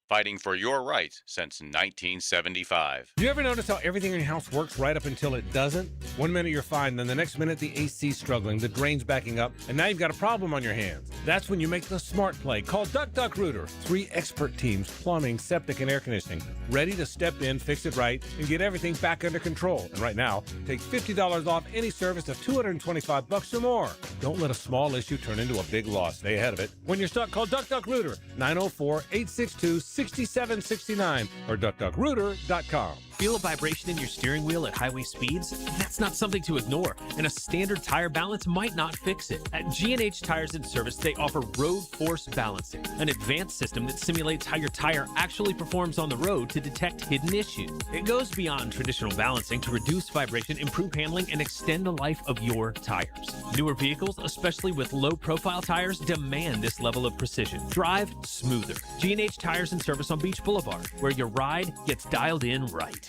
fighting for your rights since 1975. Do you ever notice how everything in your house works right up until it doesn't? One minute you're fine, then the next minute the AC's struggling, the drain's backing up, and now you've got a problem on your hands. That's when you make the smart play. Call Duck Duck Rooter. 3 expert teams, plumbing, septic, and air conditioning, ready to step in, fix it right, and get everything back under control. And right now, take $50 off any service of $225 or more. Don't let a small issue turn into a big loss. Stay ahead of it. When you're stuck, call Duck Duck Rooter, 904-862-6769 or duckduckrooter.com. Feel a vibration in your steering wheel at highway speeds? That's not something to ignore, and a standard tire balance might not fix it. At G&H Tires and Service, they offer Road Force Balancing, an advanced system that simulates how your tire actually performs on the road to detect hidden issues. It goes beyond traditional balancing to reduce vibration, improve handling, and extend the life of your tires. Newer vehicles, especially with low-profile tires, demand this level of precision. Drive smoother. G&H Tires and Service on Beach Boulevard, where your ride gets dialed in right.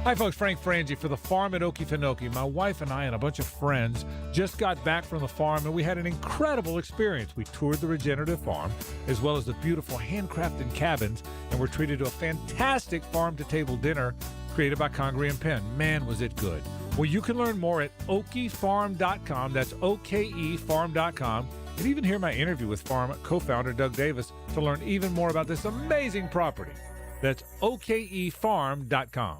Hi, folks. Frank Frangie for the farm at Okefenokee. My wife and I and a bunch of friends just got back from the farm, and we had an incredible experience. We toured the regenerative farm, as well as the beautiful handcrafted cabins, and were treated to a fantastic farm-to-table dinner created by Congreve and Penn. Man, was it good. Well, you can learn more at okefarm.com. That's okefarm.com. And even hear my interview with farm co-founder Doug Davis to learn even more about this amazing property. That's okefarm.com.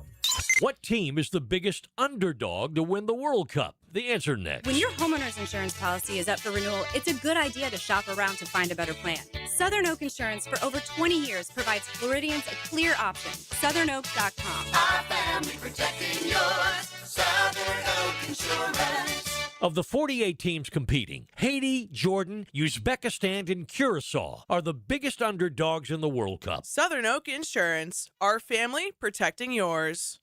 What team is the biggest underdog to win the World Cup? The answer next. When your homeowner's insurance policy is up for renewal, it's a good idea to shop around to find a better plan. Southern Oak Insurance for over 20 years provides Floridians a clear option. SouthernOak.com. Our family protecting yours. Southern Oak Insurance. Of the 48 teams competing, Haiti, Jordan, Uzbekistan, and Curacao are the biggest underdogs in the World Cup. Southern Oak Insurance. Our family protecting yours.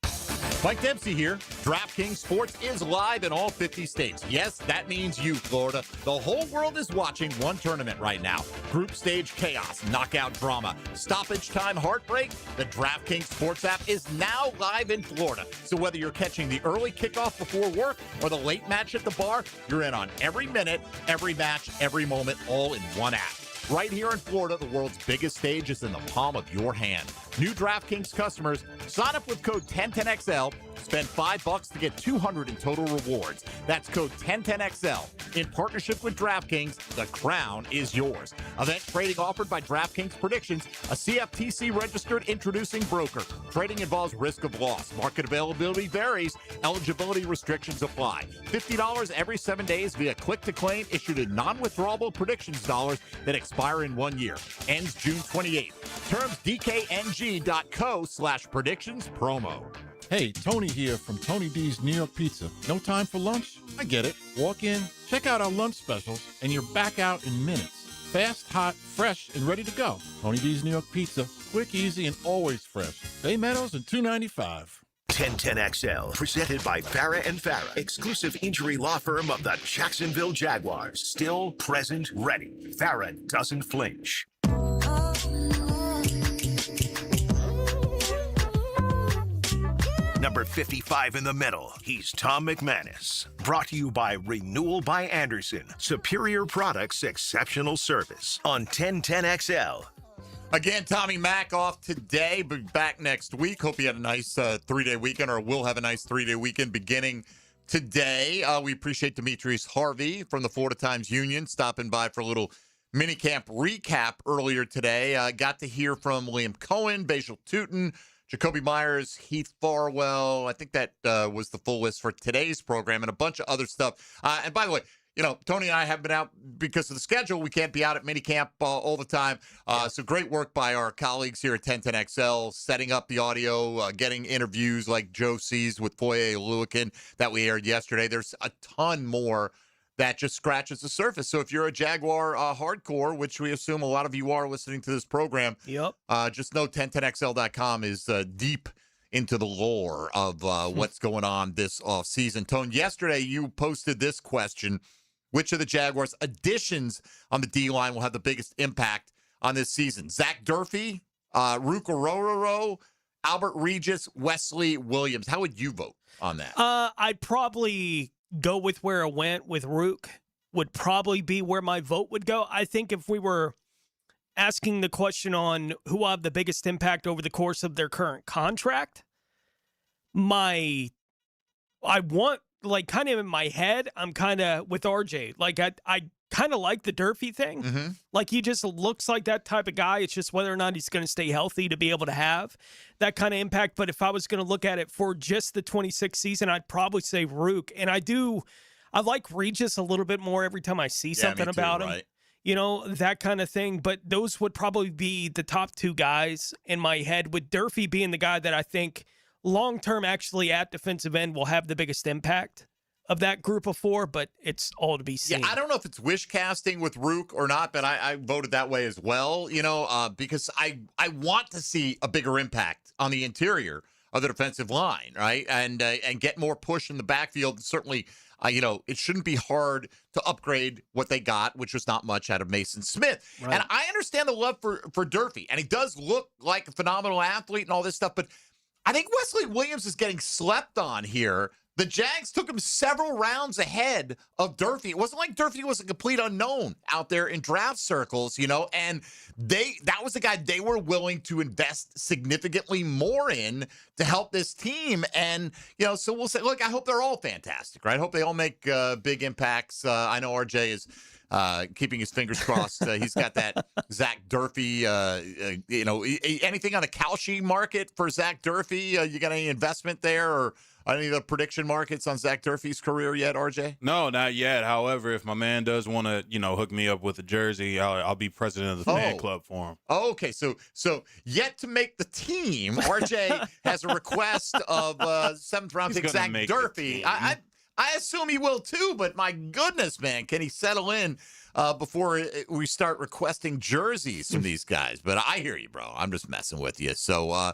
Mike Dempsey here. DraftKings Sports is live in all 50 states. Yes, that means you, Florida. The whole world is watching one tournament right now. Group stage chaos, knockout drama, stoppage time heartbreak. The DraftKings Sports app is now live in Florida. So whether you're catching the early kickoff before work or the late match at the bar, you're in on every minute, every match, every moment, all in one app. Right here in Florida, the world's biggest stage is in the palm of your hand. New DraftKings customers, sign up with code 1010XL, spend $5 to get $200 in total rewards. That's code 1010XL. In partnership with DraftKings, the crown is yours. Event trading offered by DraftKings Predictions, a CFTC registered introducing broker. Trading involves risk of loss. Market availability varies. Eligibility restrictions apply. $50 every 7 days via click to claim issued in non-withdrawable predictions dollars that expire in 1 year. Ends June 28th. Terms DKNG.co/predictions promo. Hey, Tony here from Tony D's New York Pizza. No time for lunch? I get it. Walk in, check out our lunch specials, and you're back out in minutes. Fast, hot, fresh, and ready to go. Tony D's New York Pizza. Quick, easy, and always fresh. Bay Meadows and $2.95. 1010XL, presented by Farah and Farah, exclusive injury law firm of the Jacksonville Jaguars. Still, present, ready. Farah doesn't flinch. Number 55 in the middle, he's Tom McManus. Brought to you by Renewal by Anderson. Superior products, exceptional service. On 1010XL. Again, Tommy Mack off today, but back next week. Hope you had a nice 3-day weekend, or will have a nice 3-day weekend beginning today. We appreciate Demetrius Harvey from the Florida Times-Union stopping by for a little minicamp recap earlier today. Got to hear from Liam Coen, Bhayshul Tuten, Jakobi Meyers, Heath Farwell. I think that was the full list for today's program, and a bunch of other stuff. And by the way, you know, Tony and I have been out because of the schedule. We can't be out at minicamp all the time. So great work by our colleagues here at 1010XL, setting up the audio, getting interviews like Joe C's with Foye Oluwakin that we aired yesterday. There's a ton more that just scratches the surface. So if you're a Jaguar hardcore, which we assume a lot of you are listening to this program, just know 1010XL.com is deep into the lore of what's going on this offseason. Tone, yesterday you posted this question: which of the Jaguars' additions on the D-line will have the biggest impact on this season? Zach Durfee, Rook Orororo, Albert Regis, Wesley Williams. How would you vote on that? I'd probably go with where I went with Rook. Would probably be where my vote would go. I think if we were asking the question on who will have the biggest impact over the course of their current contract, I want, like, kind of in my head, I'm kind of with RJ. Like, I kind of like the Durfee thing. Mm-hmm. Like, he just looks like that type of guy. It's just whether or not he's going to stay healthy to be able to have that kind of impact. But if I was going to look at it for just the 26th season, I'd probably say Rook. And I like Regis a little bit more every time I see something about him. Right. You know, that kind of thing. But those would probably be the top two guys in my head, with Durfee being the guy that I think long-term actually at defensive end will have the biggest impact of that group of four, but it's all to be seen. Yeah, I don't know if it's wish casting with Rook or not, but I voted that way as well, you know, because I want to see a bigger impact on the interior of the defensive line, right? And get more push in the backfield. Certainly, you know, it shouldn't be hard to upgrade what they got, which was not much out of Mason Smith. Right. And I understand the love for Durfee, and he does look like a phenomenal athlete and all this stuff, but I think Wesley Williams is getting slept on here. The Jags took him several rounds ahead of Durfee. It wasn't like Durfee was a complete unknown out there in draft circles, you know, and that was the guy they were willing to invest significantly more in to help this team. And, you know, so we'll say, look, I hope they're all fantastic, right? I hope they all make big impacts. I know RJ is keeping his fingers crossed. He's got that Zach Durfee, you know, anything on the Kalshi market for Zach Durfee? You got any investment there, or any of the prediction markets on Zach Durfee's career yet, RJ? No, not yet. However, if my man does want to, you know, hook me up with a jersey, I'll be president of the fan club for him. Oh, okay. So yet to make the team, RJ has a request of 7th round pick Zach Durfee. I assume he will too, but my goodness, man, can he settle in before we start requesting jerseys from these guys? But I hear you, bro. I'm just messing with you. So,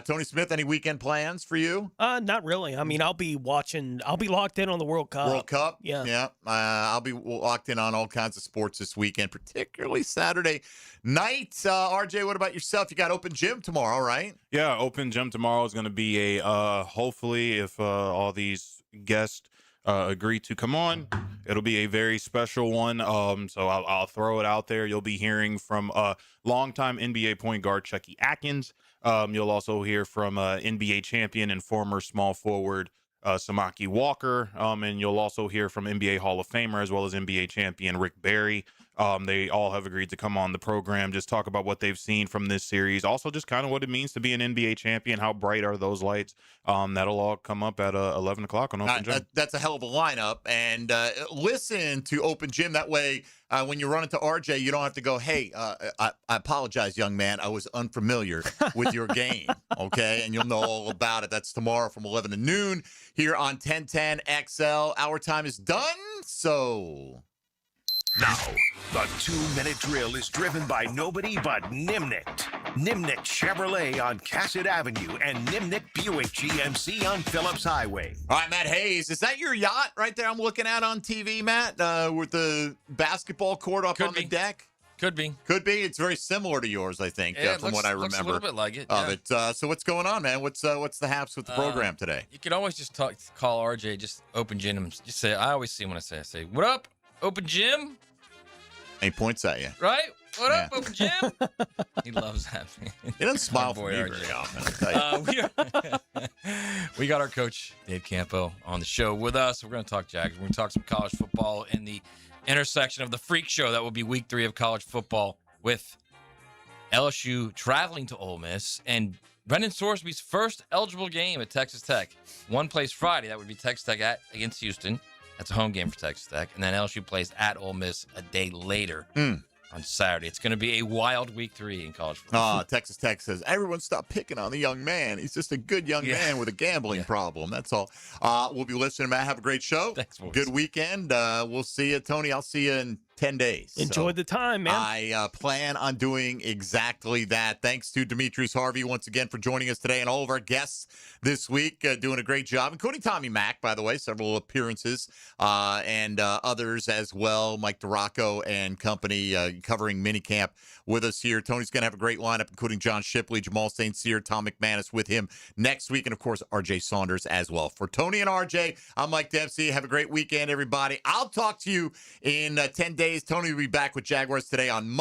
Tony Smith, any weekend plans for you? Not really. I mean, I'll be locked in on the World Cup. World Cup? Yeah. Yeah. I'll be locked in on all kinds of sports this weekend, particularly Saturday night. RJ, what about yourself? You got open gym tomorrow, right? Yeah, open gym tomorrow is going to be a hopefully, if all these guests agree to come on, it'll be a very special one. So I'll throw it out there. You'll be hearing from longtime NBA point guard Chucky Atkins. You'll also hear from NBA champion and former small forward Samaki Walker. And you'll also hear from NBA Hall of Famer as well as NBA champion Rick Barry. They all have agreed to come on the program, just talk about what they've seen from this series. Also, just kind of what it means to be an NBA champion. How bright are those lights? That'll all come up at 11 o'clock on Open Gym. That's a hell of a lineup. And listen to Open Gym. That way, when you run into RJ, you don't have to go, hey, I apologize, young man. I was unfamiliar with your game. Okay? And you'll know all about it. That's tomorrow from 11 to noon here on 1010 XL. Our time is done. So... Now, the 2-minute drill is driven by nobody but Nimnicht. Nimnicht Chevrolet on Cassett Avenue and Nimnicht Buick GMC on Phillips Highway. All right, Matt Hayes, is that your yacht right there I'm looking at on TV, Matt, with the basketball court up on the deck? Could be. Could be. It's very similar to yours, I think, from what I remember. Looks a little bit like it. Of it. So what's going on, man? What's the haps with the program today? You can always just call RJ, just Open Gym. Just say, I always see him when I say, what up, Open Gym? And he points at you. Right? What up, Open Gym? He loves that, man. He doesn't smile for me very often, I'll tell you. We got our coach, Dave Campo, on the show with us. We're going to talk Jags. We're going to talk some college football in the intersection of the freak show. That will be week 3 of college football with LSU traveling to Ole Miss and Brendan Sorsby's first eligible game at Texas Tech. One plays Friday. That would be Texas Tech against Houston. That's a home game for Texas Tech. And then LSU plays at Ole Miss a day later on Saturday. It's going to be a wild week 3 in college football. Texas Tech says, everyone stop picking on the young man. He's just a good young man with a gambling problem. That's all. We'll be listening, Matt. Have a great show. Thanks, boys. Good weekend. We'll see you, Tony. I'll see you in 10 days. Enjoy the time, man. I plan on doing exactly that. Thanks to Demetrius Harvey once again for joining us today and all of our guests this week, doing a great job, including Tommy Mack, by the way, several appearances, and others as well. Mike DeRocco and company covering minicamp with us here. Tony's going to have a great lineup, including John Shipley, Jamal St. Cyr, Tom McManus with him next week, and, of course, RJ Saunders as well. For Tony and RJ, I'm Mike Dempsey. Have a great weekend, everybody. I'll talk to you in 10 days. Tony will be back with Jaguars Today on Monday.